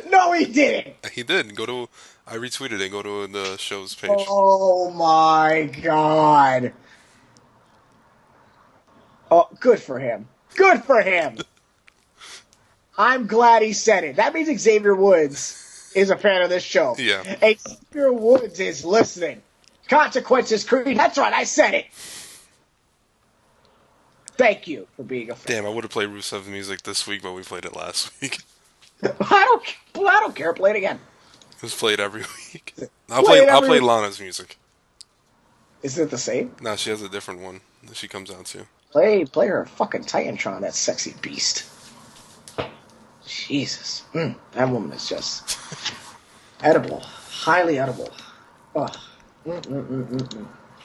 S6: No, he didn't!
S5: He did. I retweeted it. Go to the show's page.
S6: Oh my god. Oh, good for him. Good for him. I'm glad he said it. That means Xavier Woods is a fan of this show.
S5: Yeah.
S6: Xavier Woods is listening. Consequences Creed. That's right, I said it. Thank you for being a fan.
S5: Damn, I would have played Rusev's music this week, but we played it last week.
S6: I don't care. Play it again.
S5: It was played every week. I'll play Lana's music.
S6: Is it the same?
S5: No, she has a different one that she comes out to.
S6: Play her fucking Titantron, that sexy beast. Jesus. That woman is just edible. Highly edible. Ugh.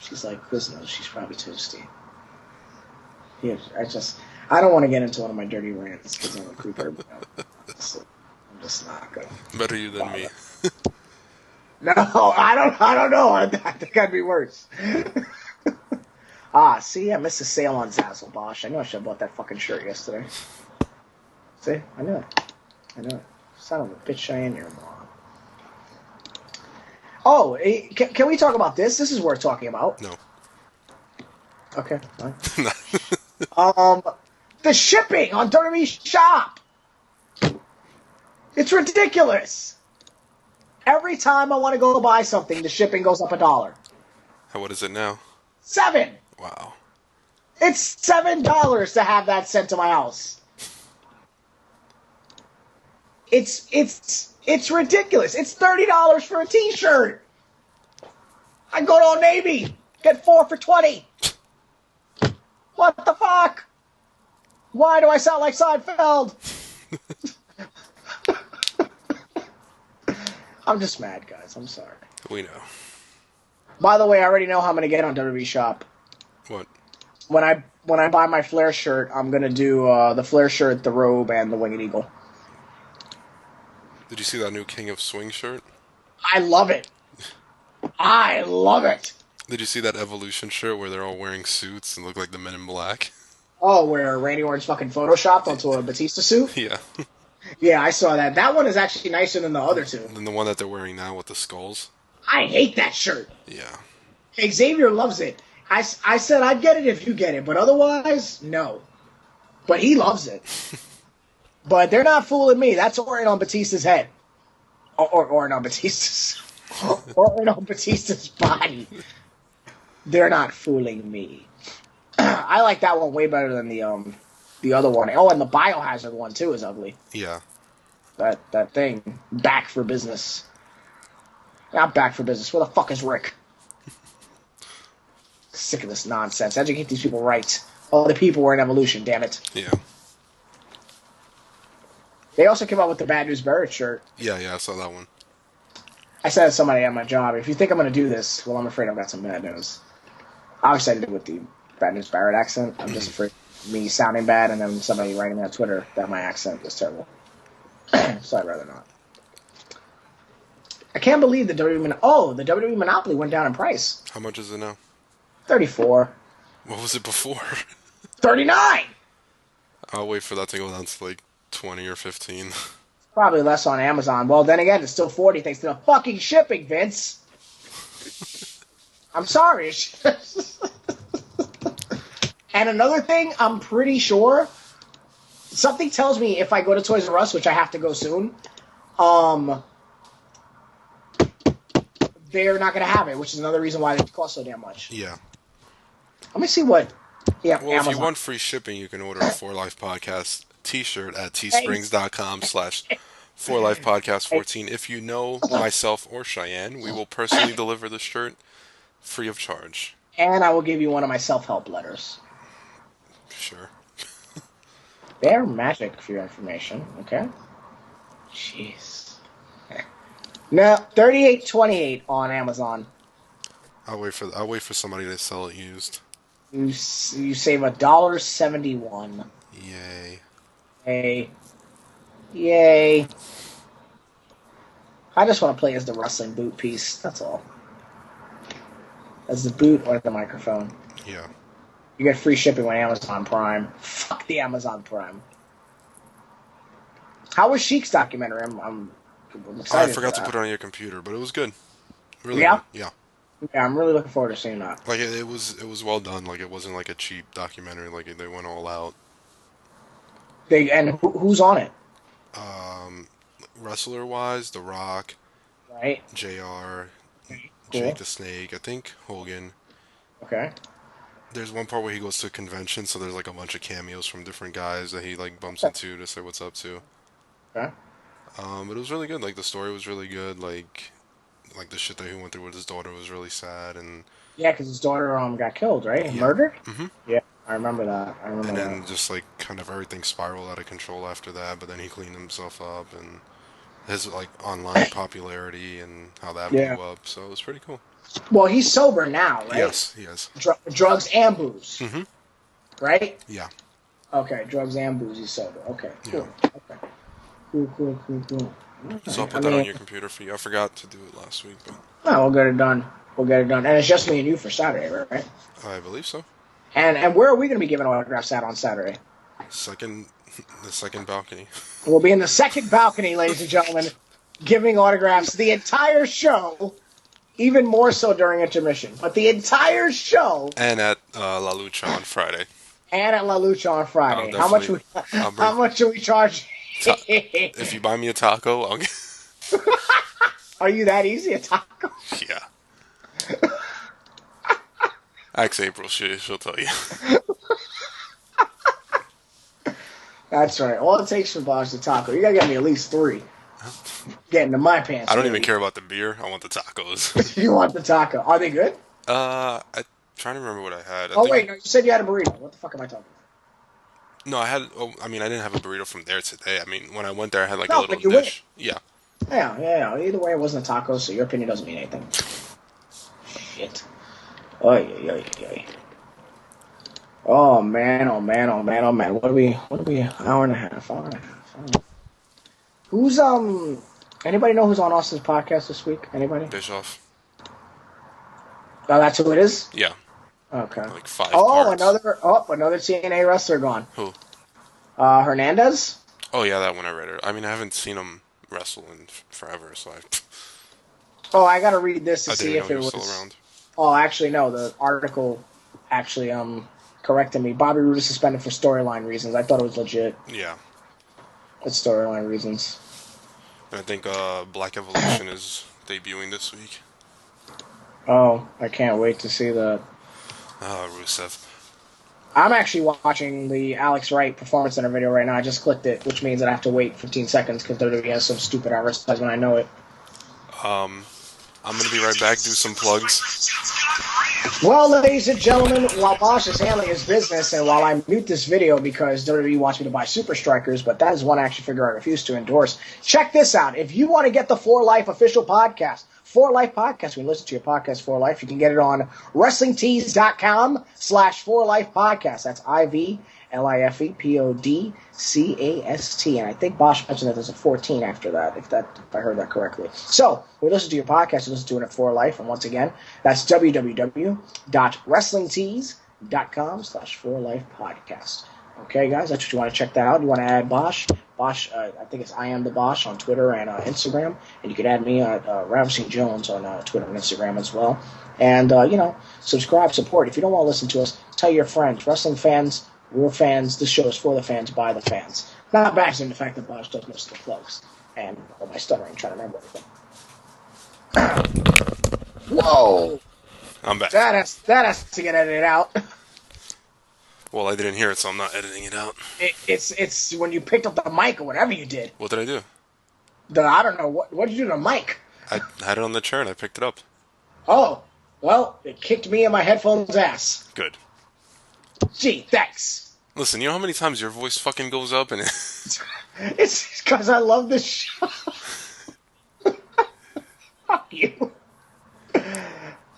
S6: She's like Quiznos. She's probably toasty. Yeah, I don't want to get into one of my dirty rants because I'm a creeper. So I'm just not gonna.
S5: Better you than me.
S6: No, I don't know. I think I'd be worse. See, I missed the sale on Zazzlebosh. I knew I should have bought that fucking shirt yesterday. See, I knew it. Son of a bitch, I am your mom. Oh, can we talk about this? This is worth talking about.
S5: No.
S6: Okay, fine. The shipping on WWE Shop. It's ridiculous. Every time I want to go buy something, the shipping goes up $1.
S5: What is it now?
S6: $7.
S5: Wow.
S6: It's $7 to have that sent to my house. It's ridiculous. It's $30 for a T-shirt. I go to Old Navy, get 4 for $20. What the fuck? Why do I sound like Seinfeld? I'm just mad, guys. I'm sorry.
S5: We know.
S6: By the way, I already know how I'm going to get on WWE Shop.
S5: What?
S6: When I buy my Flair shirt, I'm going to do the Flair shirt, the robe, and the Winged Eagle.
S5: Did you see that new King of Swing shirt?
S6: I love it. Did
S5: you see that Evolution shirt where they're all wearing suits and look like the Men in Black?
S6: Oh, where Randy Orton's fucking photoshopped onto a Batista suit?
S5: Yeah.
S6: Yeah, I saw that. That one is actually nicer than the other two.
S5: And the one that they're wearing now with the skulls.
S6: I hate that shirt.
S5: Yeah.
S6: Xavier loves it. I said I'd get it if you get it, but otherwise, no. But he loves it. But they're not fooling me. That's Orton on Batista's head. Or Orton on Batista's... Orton on Batista's body. They're not fooling me. I like that one way better than the other one. Oh, and the Biohazard one, too, is ugly.
S5: Yeah.
S6: That thing. Back for business. Not back for business. Where the fuck is Rick? Sick of this nonsense. Educate these people right. All the people were in Evolution, damn it.
S5: Yeah.
S6: They also came out with the Bad News Barrett shirt.
S5: Yeah, I saw that one.
S6: I said to somebody at my job, if you think I'm going to do this, well, I'm afraid I've got some bad news. Obviously, I did it with the Bad News Barrett accent. I'm just afraid of me sounding bad and then somebody writing me on Twitter that my accent was terrible. So I'd rather not. I can't believe the WWE Monopoly went down in price.
S5: How much is it now?
S6: $34.
S5: What was it before?
S6: $39!
S5: I'll wait for that to go down to like 20 or 15.
S6: Probably less on Amazon. Well, then again, it's still 40 thanks to the fucking shipping, Vince. I'm sorry. And another thing, I'm pretty sure, something tells me if I go to Toys R Us, which I have to go soon, they're not going to have it, which is another reason why it costs so damn much.
S5: Yeah.
S6: Let me see what... Yeah,
S5: Well,
S6: Amazon.
S5: if you want free shipping, you can order a 4Life Podcast t-shirt at teesprings.com/4lifepodcast14. If you know myself or Cheyenne, we will personally deliver the shirt free of charge.
S6: And I will give you one of my self-help letters.
S5: Sure.
S6: They're magic for your information, okay? Jeez. No, $38.28 on Amazon.
S5: I'll wait for somebody to sell it used.
S6: You save $1.71.
S5: Yay.
S6: Yay. I just want to play as the wrestling boot piece. That's all. As the boot or the microphone.
S5: Yeah.
S6: You get free shipping with Amazon Prime. Fuck the Amazon Prime. How was Sheik's documentary? I'm excited.
S5: I forgot
S6: for
S5: to
S6: that.
S5: put it on your computer, but it was good. Really
S6: Yeah?
S5: good. Yeah.
S6: Yeah, I'm really looking forward to seeing that.
S5: Like it was well done. Like it wasn't like a cheap documentary. Like they went all out.
S6: Who's on it?
S5: Wrestler wise, The Rock,
S6: Right.
S5: JR,
S6: Cool.
S5: Jake the Snake, I think Hogan.
S6: Okay.
S5: There's one part where he goes to a convention, so there's like a bunch of cameos from different guys that he like bumps into to say what's up to.
S6: Okay.
S5: But it was really good. Like the story was really good. Like the shit that he went through with his daughter was really sad, and
S6: Yeah, because his daughter got killed, right?
S5: Yeah.
S6: Murdered?
S5: Mm-hmm.
S6: Yeah, I remember that.
S5: and then just like kind of everything spiraled out of control after that. But then he cleaned himself up, and his like online popularity and how that
S6: Yeah.
S5: blew up. So it was pretty cool.
S6: Well, he's sober now, right?
S5: Yes, yes.
S6: Drugs and booze.
S5: Mhm.
S6: Right?
S5: Yeah.
S6: Okay, drugs and booze, he's sober. Okay, cool. Okay. Cool.
S5: So I'll put that on your computer for you. I forgot to do it last week, but
S6: No, we'll get it done. And it's just me and you for Saturday, right?
S5: I believe so.
S6: And where are we going to be giving autographs at on Saturday?
S5: The second balcony.
S6: We'll be in the second balcony, ladies and gentlemen, giving autographs the entire show, even more so during intermission. But the entire show.
S5: And at La Lucha on Friday.
S6: And at La Lucha on Friday.
S5: I'll
S6: How much do we charge?
S5: If you buy me a taco, I'll get...
S6: Are you that easy, a taco?
S5: Yeah. Ask April, she'll tell you.
S6: That's right. All it takes for Bosch to taco. You gotta get me at least 3. Get into my pants.
S5: I don't
S6: baby.
S5: even care about the beer. I want the tacos.
S6: You want the taco. Are they good?
S5: I'm trying to remember what I had.
S6: Wait, no, you said you had a burrito. What the fuck am I talking about?
S5: No, I didn't have a burrito from there today. I mean, when I went there, I had like
S6: No,
S5: a little
S6: but you
S5: dish. Yeah.
S6: Yeah. Either way, it wasn't a taco, so your opinion doesn't mean anything. Shit. Oy. Oh man. What are we? Hour and a half. Who's anybody know who's on Austin's podcast this week? Anybody?
S5: Bischoff.
S6: Oh, that's who it is?
S5: Yeah.
S6: Okay.
S5: Like 5 parts.
S6: Another TNA wrestler gone.
S5: Who?
S6: Hernandez?
S5: Oh, yeah, that one I read it. I mean, I haven't seen him wrestle in forever, so
S6: I gotta read this to
S5: I
S6: see
S5: didn't
S6: if
S5: know
S6: it
S5: he
S6: was.
S5: was still around.
S6: Oh, actually, no. The article actually corrected me. Bobby Roode is suspended for storyline reasons. I thought it was legit.
S5: Yeah.
S6: It's storyline reasons.
S5: And I think Black Evolution is debuting this week.
S6: Oh, I can't wait to see that.
S5: Rusev.
S6: I'm actually watching the Alex Wright Performance Center video right now. I just clicked it, which means that I have to wait 15 seconds because WWE has some stupid advertisement. I know it.
S5: I'm going to be right back, do some plugs.
S6: Well, ladies and gentlemen, while Bosch is handling his business and while I mute this video because WWE wants me to buy Super Strikers, but that is one action figure I refuse to endorse, check this out. If you want to get the 4Life official podcast, 4Life podcast, when you listen to your podcast 4Life, you can get it on WrestlingTees.com/4Life podcast. That's IVLIFE PODCAST. And I think Bosch mentioned that there's a 14 after that, if I heard that correctly. So, we listen to your podcast, you listen to it at 4Life. And once again, that's www.WrestlingTees.com/4Life podcast. Okay, guys, that's what you want to check that out. You want to add Bosch? Bosch, I think it's I am the Bosch on Twitter and Instagram. And you can add me at Ravishing Jones on Twitter and Instagram as well. And, subscribe, support. If you don't want to listen to us, tell your friends. Wrestling fans, we're fans. This show is for the fans, by the fans. Not bashing the fact that Bosch does most of the plugs. And my stuttering, trying to remember everything. Whoa!
S5: I'm back.
S6: That has to get edited out.
S5: Well, I didn't hear it, so I'm not editing it out.
S6: It's when you picked up the mic or whatever you did.
S5: What did I do?
S6: I don't know. What did you do to the mic?
S5: I had it on the chair and I picked it up.
S6: Oh, well, it kicked me in my headphones' ass.
S5: Good.
S6: Gee, thanks.
S5: Listen, you know how many times your voice fucking goes up and
S6: It's because I love this show. Fuck you.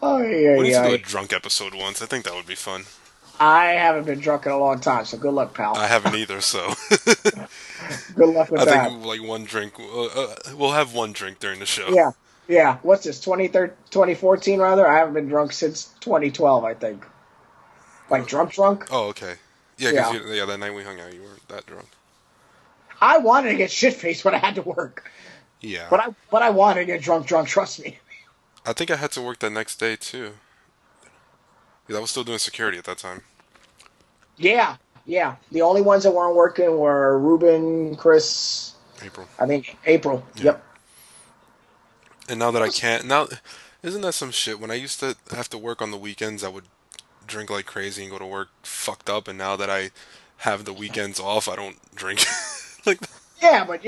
S6: Oh, yeah,
S5: we need
S6: yeah.
S5: to do a drunk episode once. I think that would be fun.
S6: I haven't been drunk in a long time, so good luck, pal.
S5: I haven't either, so.
S6: Good luck with
S5: I
S6: that.
S5: think like one drink. We'll have one drink during the show.
S6: Yeah. What's this, 2014 rather? I haven't been drunk since 2012, I think. Like drunk?
S5: Oh, okay. Yeah, because that night we hung out, you weren't that drunk.
S6: I wanted to get shit-faced when I had to work.
S5: Yeah.
S6: But I wanted to get drunk, trust me.
S5: I think I had to work that next day, too. Because I was still doing security at that time.
S6: Yeah. The only ones that weren't working were Ruben, Chris...
S5: April.
S6: I think April,
S5: Yeah.
S6: Yep.
S5: And now that I can't... Now, isn't that some shit? When I used to have to work on the weekends, I would drink like crazy and go to work fucked up. And now that I have the weekends off, I don't drink like that.
S6: Yeah, but,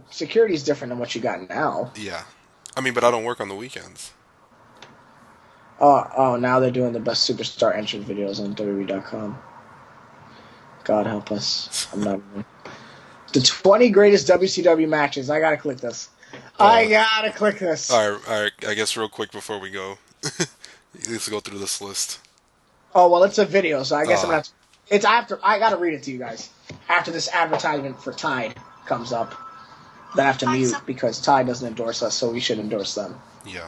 S6: security's different than what you got now.
S5: Yeah. I mean, but I don't work on the weekends.
S6: Oh, now they're doing the best superstar entrance videos on WWE.com. God help us. I'm not... The 20 greatest WCW matches. I gotta click this. I gotta click this.
S5: All right. I guess real quick before we go, let's go through this list.
S6: Oh, well, it's a video, so I guess I'm gonna... It's after... I gotta read it to you guys. After this advertisement for Tide comes up. Then I have to mute because Tide doesn't endorse us, so we should endorse them.
S5: Yeah.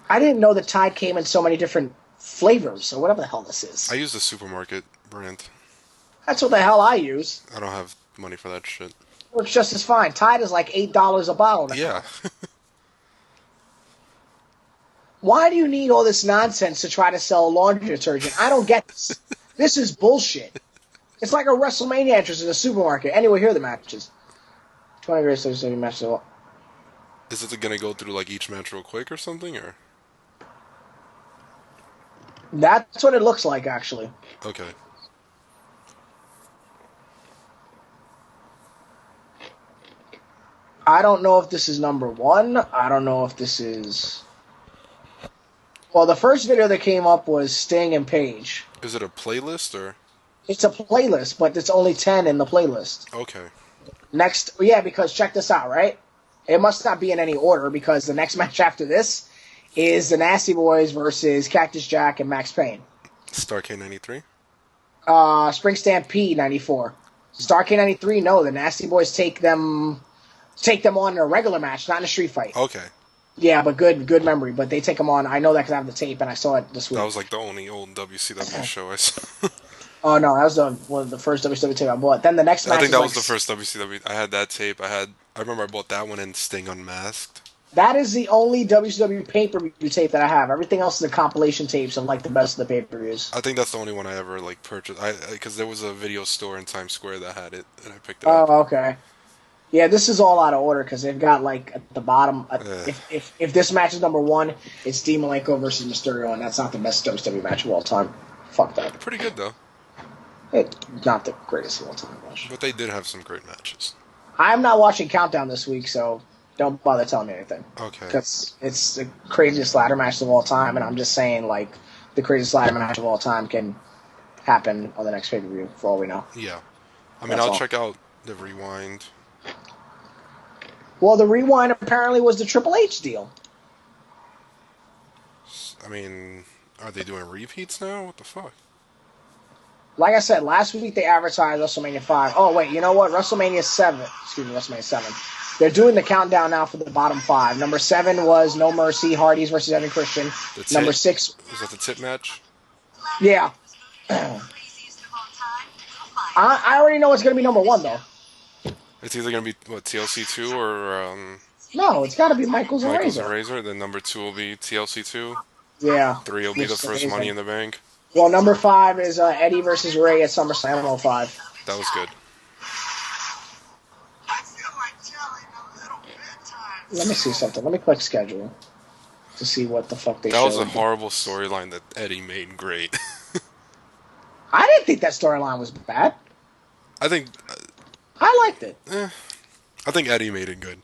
S6: I didn't know that Tide came in so many different flavors, or whatever the hell this is.
S5: I use the supermarket brand.
S6: That's what the hell I use.
S5: I don't have money for that shit.
S6: Works just as fine. Tide is like $8 a bottle now.
S5: Yeah.
S6: Why do you need all this nonsense to try to sell a laundry detergent? I don't get this. This is bullshit. It's like a WrestleMania entrance in a supermarket. Anyway, here are the matches. 20 greatest WrestleMania matches.
S5: Is it going to go through like each match real quick or something, or?
S6: That's what it looks like, actually.
S5: Okay.
S6: I don't know if this is number one. I don't know if this is... Well, the first video that came up was Sting and Paige.
S5: Is it a playlist, or?
S6: It's a playlist, but it's only 10 in the playlist.
S5: Okay.
S6: Next... Yeah, because check this out, right? It must not be in any order, because the next match after this is the Nasty Boys versus Cactus Jack and Max Payne.
S5: Starrcade 93?
S6: Spring Stampede 94. Starrcade 93, no, the Nasty Boys take them on in a regular match, not in a street fight.
S5: Okay.
S6: Yeah, but good memory. But they take them on. I know that because I have the tape and I saw it this week.
S5: That was like the only old WCW show I saw.
S6: Oh no, that was one of the first WCW tape I bought. Then the next match.
S5: I think that was the first WCW. I had that tape. I remember I bought that one and Sting Unmasked.
S6: That is the only WCW pay-per-view tape that I have. Everything else is the compilation tapes of like the best of the pay-per-views.
S5: I think that's the only one I ever like purchased. Because there was a video store in Times Square that had it, and I picked it up.
S6: Oh, okay. Yeah, this is all out of order because they've got like at the bottom. If this match is number 1, it's Dean Malenko versus Mysterio, and that's not the best WCW match of all time. Fuck that.
S5: Pretty good though.
S6: It's not the greatest of all time.
S5: But they did have some great matches.
S6: I'm not watching Countdown this week, so don't bother telling me anything.
S5: Okay.
S6: Because it's the craziest ladder match of all time, and I'm just saying, like, the craziest ladder match of all time can happen on the next pay-per-view, for all we know.
S5: Yeah. I mean, I'll check out the Rewind.
S6: Well, the Rewind apparently was the Triple H deal.
S5: I mean, are they doing repeats now? What the fuck?
S6: Like I said, last week they advertised WrestleMania 5. Oh, wait, you know what? WrestleMania 7. Excuse me, WrestleMania 7. They're doing the countdown now for the bottom 5. Number 7 was No Mercy, Hardys versus Evan Christian. Number 6...
S5: Was that the tip match?
S6: Yeah. I already know it's going to be number 1, though.
S5: It's either going to be, what, TLC 2 or...
S6: No, it's got to be Michaels and
S5: Razor. Then number 2 will be TLC 2.
S6: Yeah.
S5: 3 will be the first Money in the Bank.
S6: Well, number 5 is Eddie versus Ray at SummerSlam 05.
S5: That was good.
S6: Let me see something. Let me click schedule to see what the fuck they showed.
S5: That was a horrible storyline that Eddie made great.
S6: I didn't think that storyline was bad.
S5: I think...
S6: I liked it.
S5: I think Eddie made it good.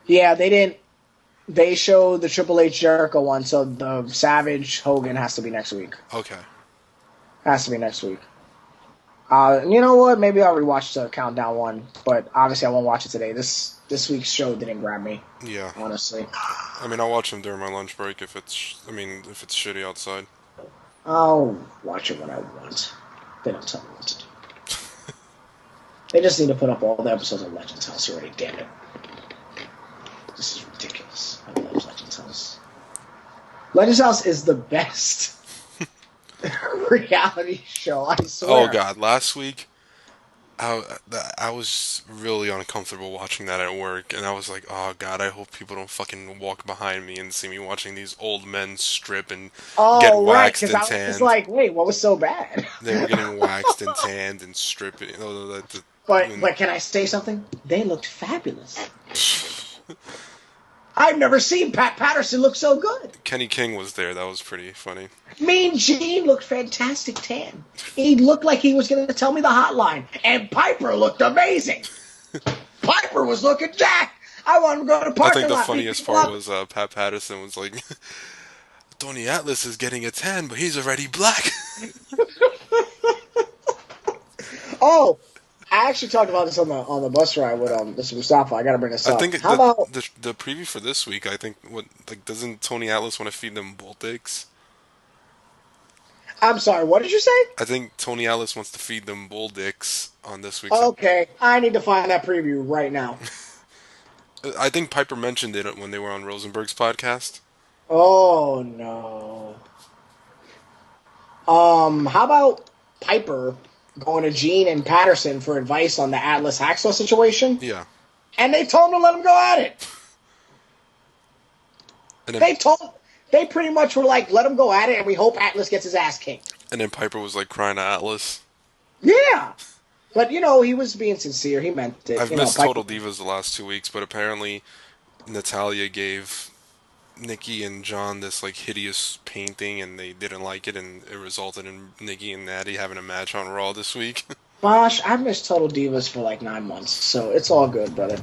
S6: Yeah, they didn't... They showed the Triple H Jericho one, so the Savage Hogan has to be next week.
S5: Okay.
S6: Has to be next week. You know what? Maybe I'll rewatch the Countdown one, but obviously I won't watch it today. This week's show didn't grab me.
S5: Yeah.
S6: Honestly.
S5: I mean, I'll watch them during my lunch break if it's shitty outside.
S6: I'll watch it when I want. They don't tell me what to do. They just need to put up all the episodes of Legends House already, damn it. This is ridiculous. I love Legends House. Legends House is the best reality show, I swear.
S5: Oh, God. Last week, I was really uncomfortable watching that at work, and I was like, oh, God, I hope people don't fucking walk behind me and see me watching these old men strip and get waxed and tanned.
S6: I was like, wait, what was so bad?
S5: They were getting waxed and tanned and stripping.
S6: But can I say something? They looked fabulous. I've never seen Pat Patterson look so good.
S5: Kenny King was there. That was pretty funny.
S6: Mean Gene looked fantastic tan. He looked like he was going to tell me the hotline. And Piper looked amazing. Piper was looking jacked. I wanted to go to parking lot.
S5: I think the funniest part was Pat Patterson was like, Tony Atlas is getting a tan, but he's already black.
S6: Oh, I actually talked about this on the bus ride with Mr. Mustafa. I gotta bring this up.
S5: I think
S6: How about
S5: the preview for this week? I think doesn't Tony Atlas want to feed them bull dicks?
S6: I'm sorry. What did you say?
S5: I think Tony Atlas wants to feed them bull dicks on this week's.
S6: Okay, I need to find that preview right now.
S5: I think Piper mentioned it when they were on Rosenberg's podcast.
S6: Oh no. How about Piper going to Gene and Patterson for advice on the Atlas Hacksaw situation?
S5: Yeah.
S6: And they told him to let him go at it. And then, they pretty much were like, let him go at it, and we hope Atlas gets his ass kicked.
S5: And then Piper was like crying to Atlas.
S6: Yeah. But, he was being sincere. He meant it.
S5: I've missed Total Divas the last 2 weeks, but apparently Natalya gave Nikki and John this hideous painting, and they didn't like it, and it resulted in Nikki and Natty having a match on Raw this week.
S6: Bosh, I've missed Total Divas for 9 months, so it's all good, brother.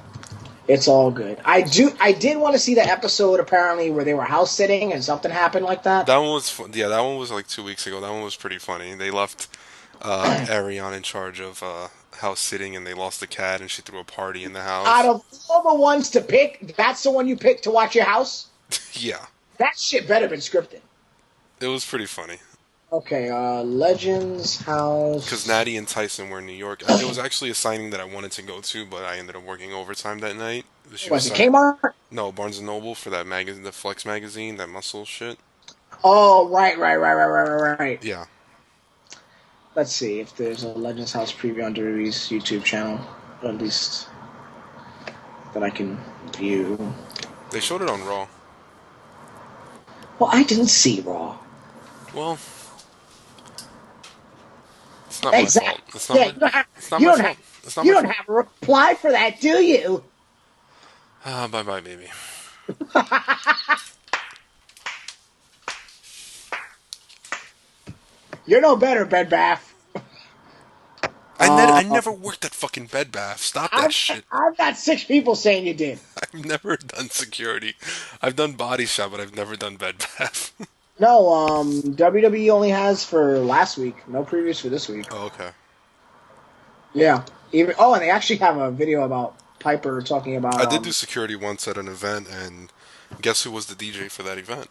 S6: It's all good. I did want to see the episode apparently where they were house sitting and something happened like that.
S5: That one was that one was 2 weeks ago. That one was pretty funny. They left Ariane in charge of house sitting, and they lost the cat, and she threw a party in the house.
S6: Out of all the ones to pick, that's the one you picked to watch your house?
S5: Yeah.
S6: That shit better been scripted.
S5: It was pretty funny.
S6: Okay, Legends House.
S5: Because Natty and Tyson were in New York. It was actually a signing that I wanted to go to, but I ended up working overtime that night.
S6: Was it Kmart?
S5: No, Barnes and Noble for that magazine, the Flex magazine, that muscle shit.
S6: Oh, right.
S5: Yeah.
S6: Let's see if there's a Legends House preview on WWE's YouTube channel, or at least that I can view.
S5: They showed it on Raw.
S6: Well, I didn't see Raw.
S5: Well, it's not my fault. It's not
S6: You
S5: my fault. It's not
S6: you
S5: my
S6: don't
S5: fault.
S6: have a reply for that, do you?
S5: Bye-bye, baby.
S6: You're no better, Bed Bath.
S5: I never worked at fucking Bed Bath. Stop that shit.
S6: I've got 6 people saying you did.
S5: I've never done security. I've done body shop, but I've never done Bed Bath.
S6: No, WWE only has for last week. No previews for this week.
S5: Oh, okay.
S6: Yeah. And they actually have a video about Piper talking about...
S5: I did do security once at an event, and guess who was the DJ for that event?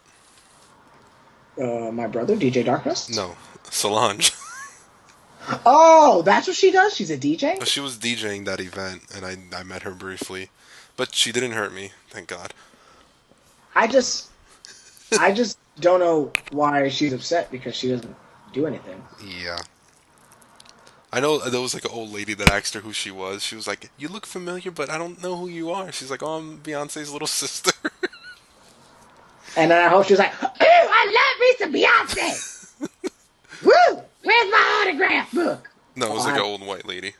S6: My brother, DJ Darkness?
S5: No, Solange.
S6: Oh, that's what she does? She's a DJ?
S5: She was DJing that event, and I met her briefly. But she didn't hurt me, thank God.
S6: I just don't know why she's upset, because she doesn't do anything.
S5: Yeah. I know there was like an old lady that asked her who she was. She was like, "You look familiar, but I don't know who you are." She's like, "Oh, I'm Beyonce's little sister."
S6: And then I hope she was like, "Ooh, I love me some Beyonce! Woo! Where's my autograph book?"
S5: No, it was like an old white lady.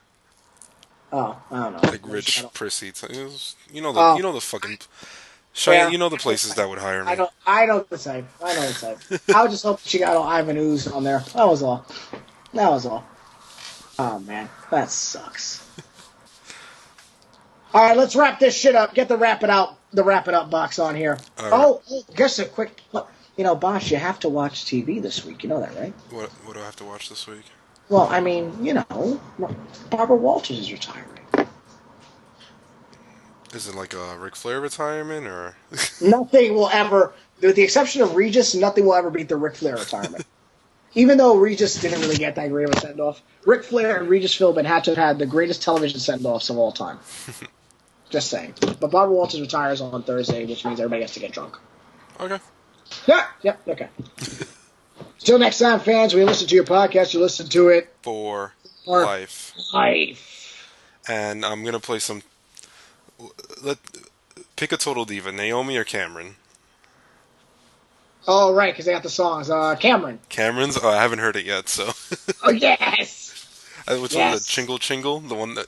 S6: Oh, I don't know.
S5: Like rich, prissy. It was, you know the fucking... Cheyenne, you know the places that would hire me.
S6: I know the type. I was just hoping she got all Ivan Ooze on there. That was all. Oh, man. That sucks. All right, let's wrap this shit up. Get the wrap it up box on here.
S5: Right.
S6: Oh, just a quick... Bosh, you have to watch TV this week. You know that, right?
S5: What do I have to watch this week?
S6: Well, I mean, Barbara Walters is retiring.
S5: Is it like a Ric Flair retirement, or...?
S6: Nothing will ever, with the exception of Regis, nothing will ever beat the Ric Flair retirement. Even though Regis didn't really get that great of a send-off, Ric Flair and Regis Philbin had to have had the greatest television send-offs of all time. Just saying. But Barbara Walters retires on Thursday, which means everybody gets to get drunk.
S5: Okay.
S6: Yeah, yep, okay. Till next time, fans, we listen to your podcast, you listen to it.
S5: For life. And I'm going to play some... Pick a total diva, Naomi or Cameron?
S6: Oh, right, because they got the songs. Cameron.
S5: Cameron's? Oh, I haven't heard it yet, so...
S6: Oh, yes!
S5: Which one? The Chingle Chingle? The one that...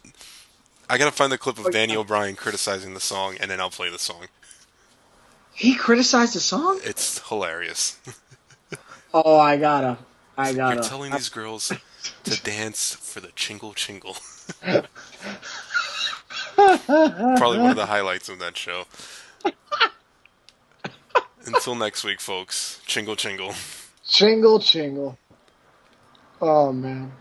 S5: I gotta find the clip of Danny O'Brien criticizing the song, and then I'll play the song.
S6: He criticized the song?
S5: It's hilarious.
S6: Oh, I gotta.
S5: You're telling these girls to dance for the Chingle Chingle. Probably one of the highlights of that show. Until next week, folks. Chingle Chingle.
S6: Chingle Chingle. Oh, man.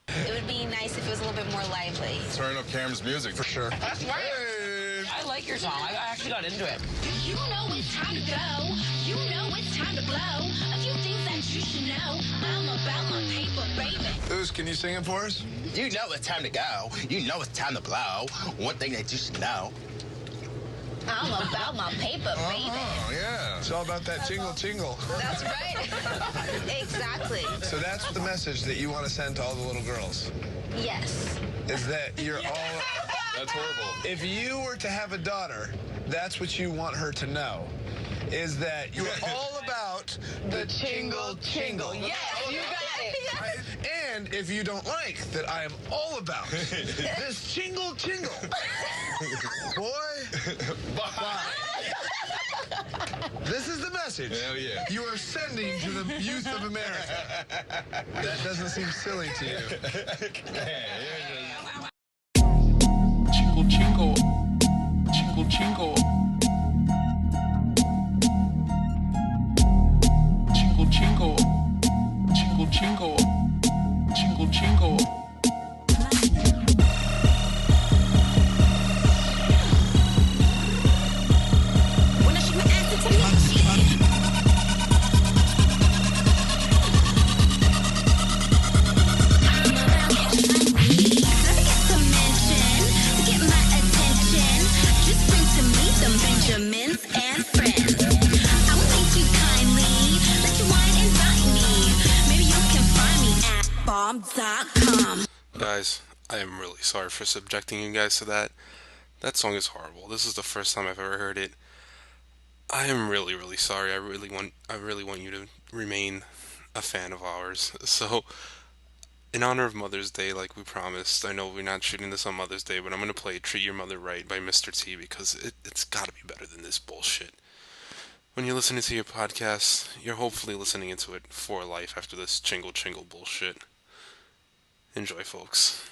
S7: It would be nice if it was a little bit more lively.
S4: Turn up Cam's music for sure.
S8: That's right. I like your song. I actually got into it.
S9: You know it's time to go. You know it's time to blow. A few things that you should know. I'm about my paper, baby.
S4: Ooze, can you sing it for us?
S8: You know it's time to go. You know it's time to blow. One thing that you should know.
S9: I'm about my paper, baby.
S4: Oh, yeah. It's all about that jingle jingle.
S9: That's right. Exactly.
S4: So that's the message that you want to send to all the little girls.
S9: Yes.
S4: Is that you're all... That's horrible. If you were to have a daughter, that's what you want her to know. Is that you're all about the jingle jingle.
S9: Yes, you got it.
S4: And if you don't like that I am all about this jingle jingle. Boy, bye. This is the message you are sending to the youth of America. That doesn't seem silly to you.
S5: Chingle Chingle. Chingle Chingle. Chingle Chingle. Chingle Chingle. Chingle Chingle.
S9: When I shoot my ass into me. Never get to mention, to get my attention. Just bring to me some Benjamins. SoundCloud.com.
S5: Guys, I am really sorry for subjecting you guys to that. That song is horrible. This is the first time I've ever heard it. I am really, really sorry. I really want you to remain a fan of ours. So, in honor of Mother's Day, like we promised, I know we're not shooting this on Mother's Day, but I'm going to play Treat Your Mother Right by Mr. T because it's got to be better than this bullshit. When you're listening to your podcast, you're hopefully listening into it for life after this chingle bullshit. Enjoy, folks.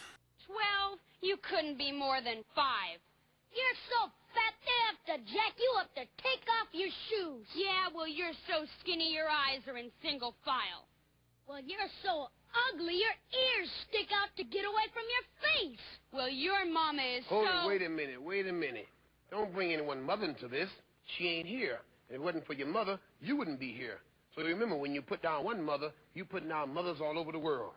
S9: 12? You couldn't be more than 5. You're so fat they have to jack you up to take off your shoes. Yeah, well, you're so skinny your eyes are in single file. Well, you're so ugly your ears stick out to get away from your face. Well, your mama is
S10: Hold it, wait a minute. Don't bring anyone mother into this. She ain't here. If it wasn't for your mother, you wouldn't be here. So remember, when you put down one mother, you putting down mothers all over the world.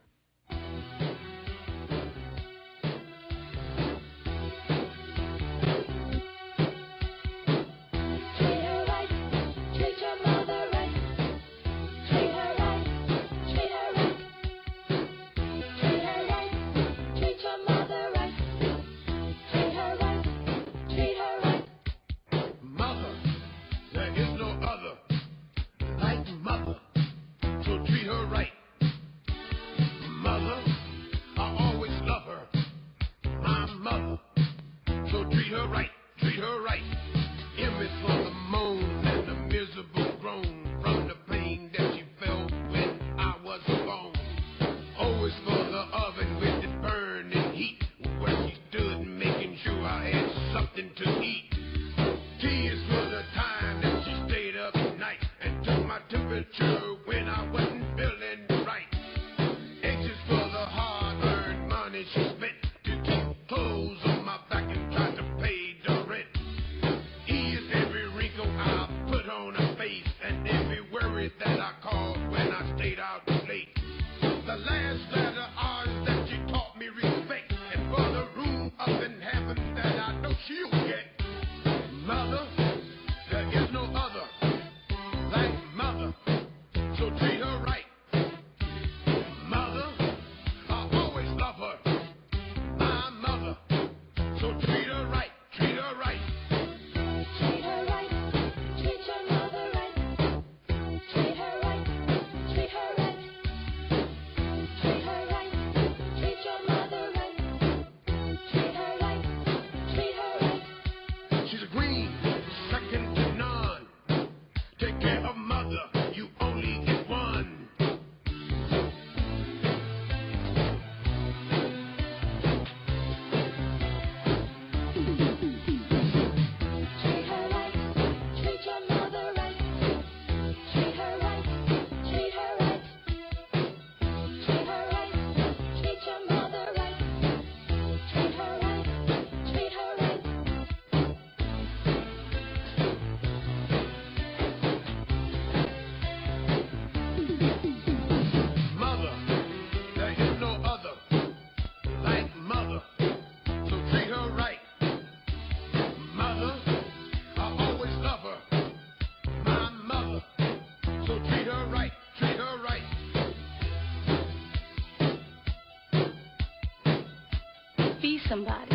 S9: Somebody.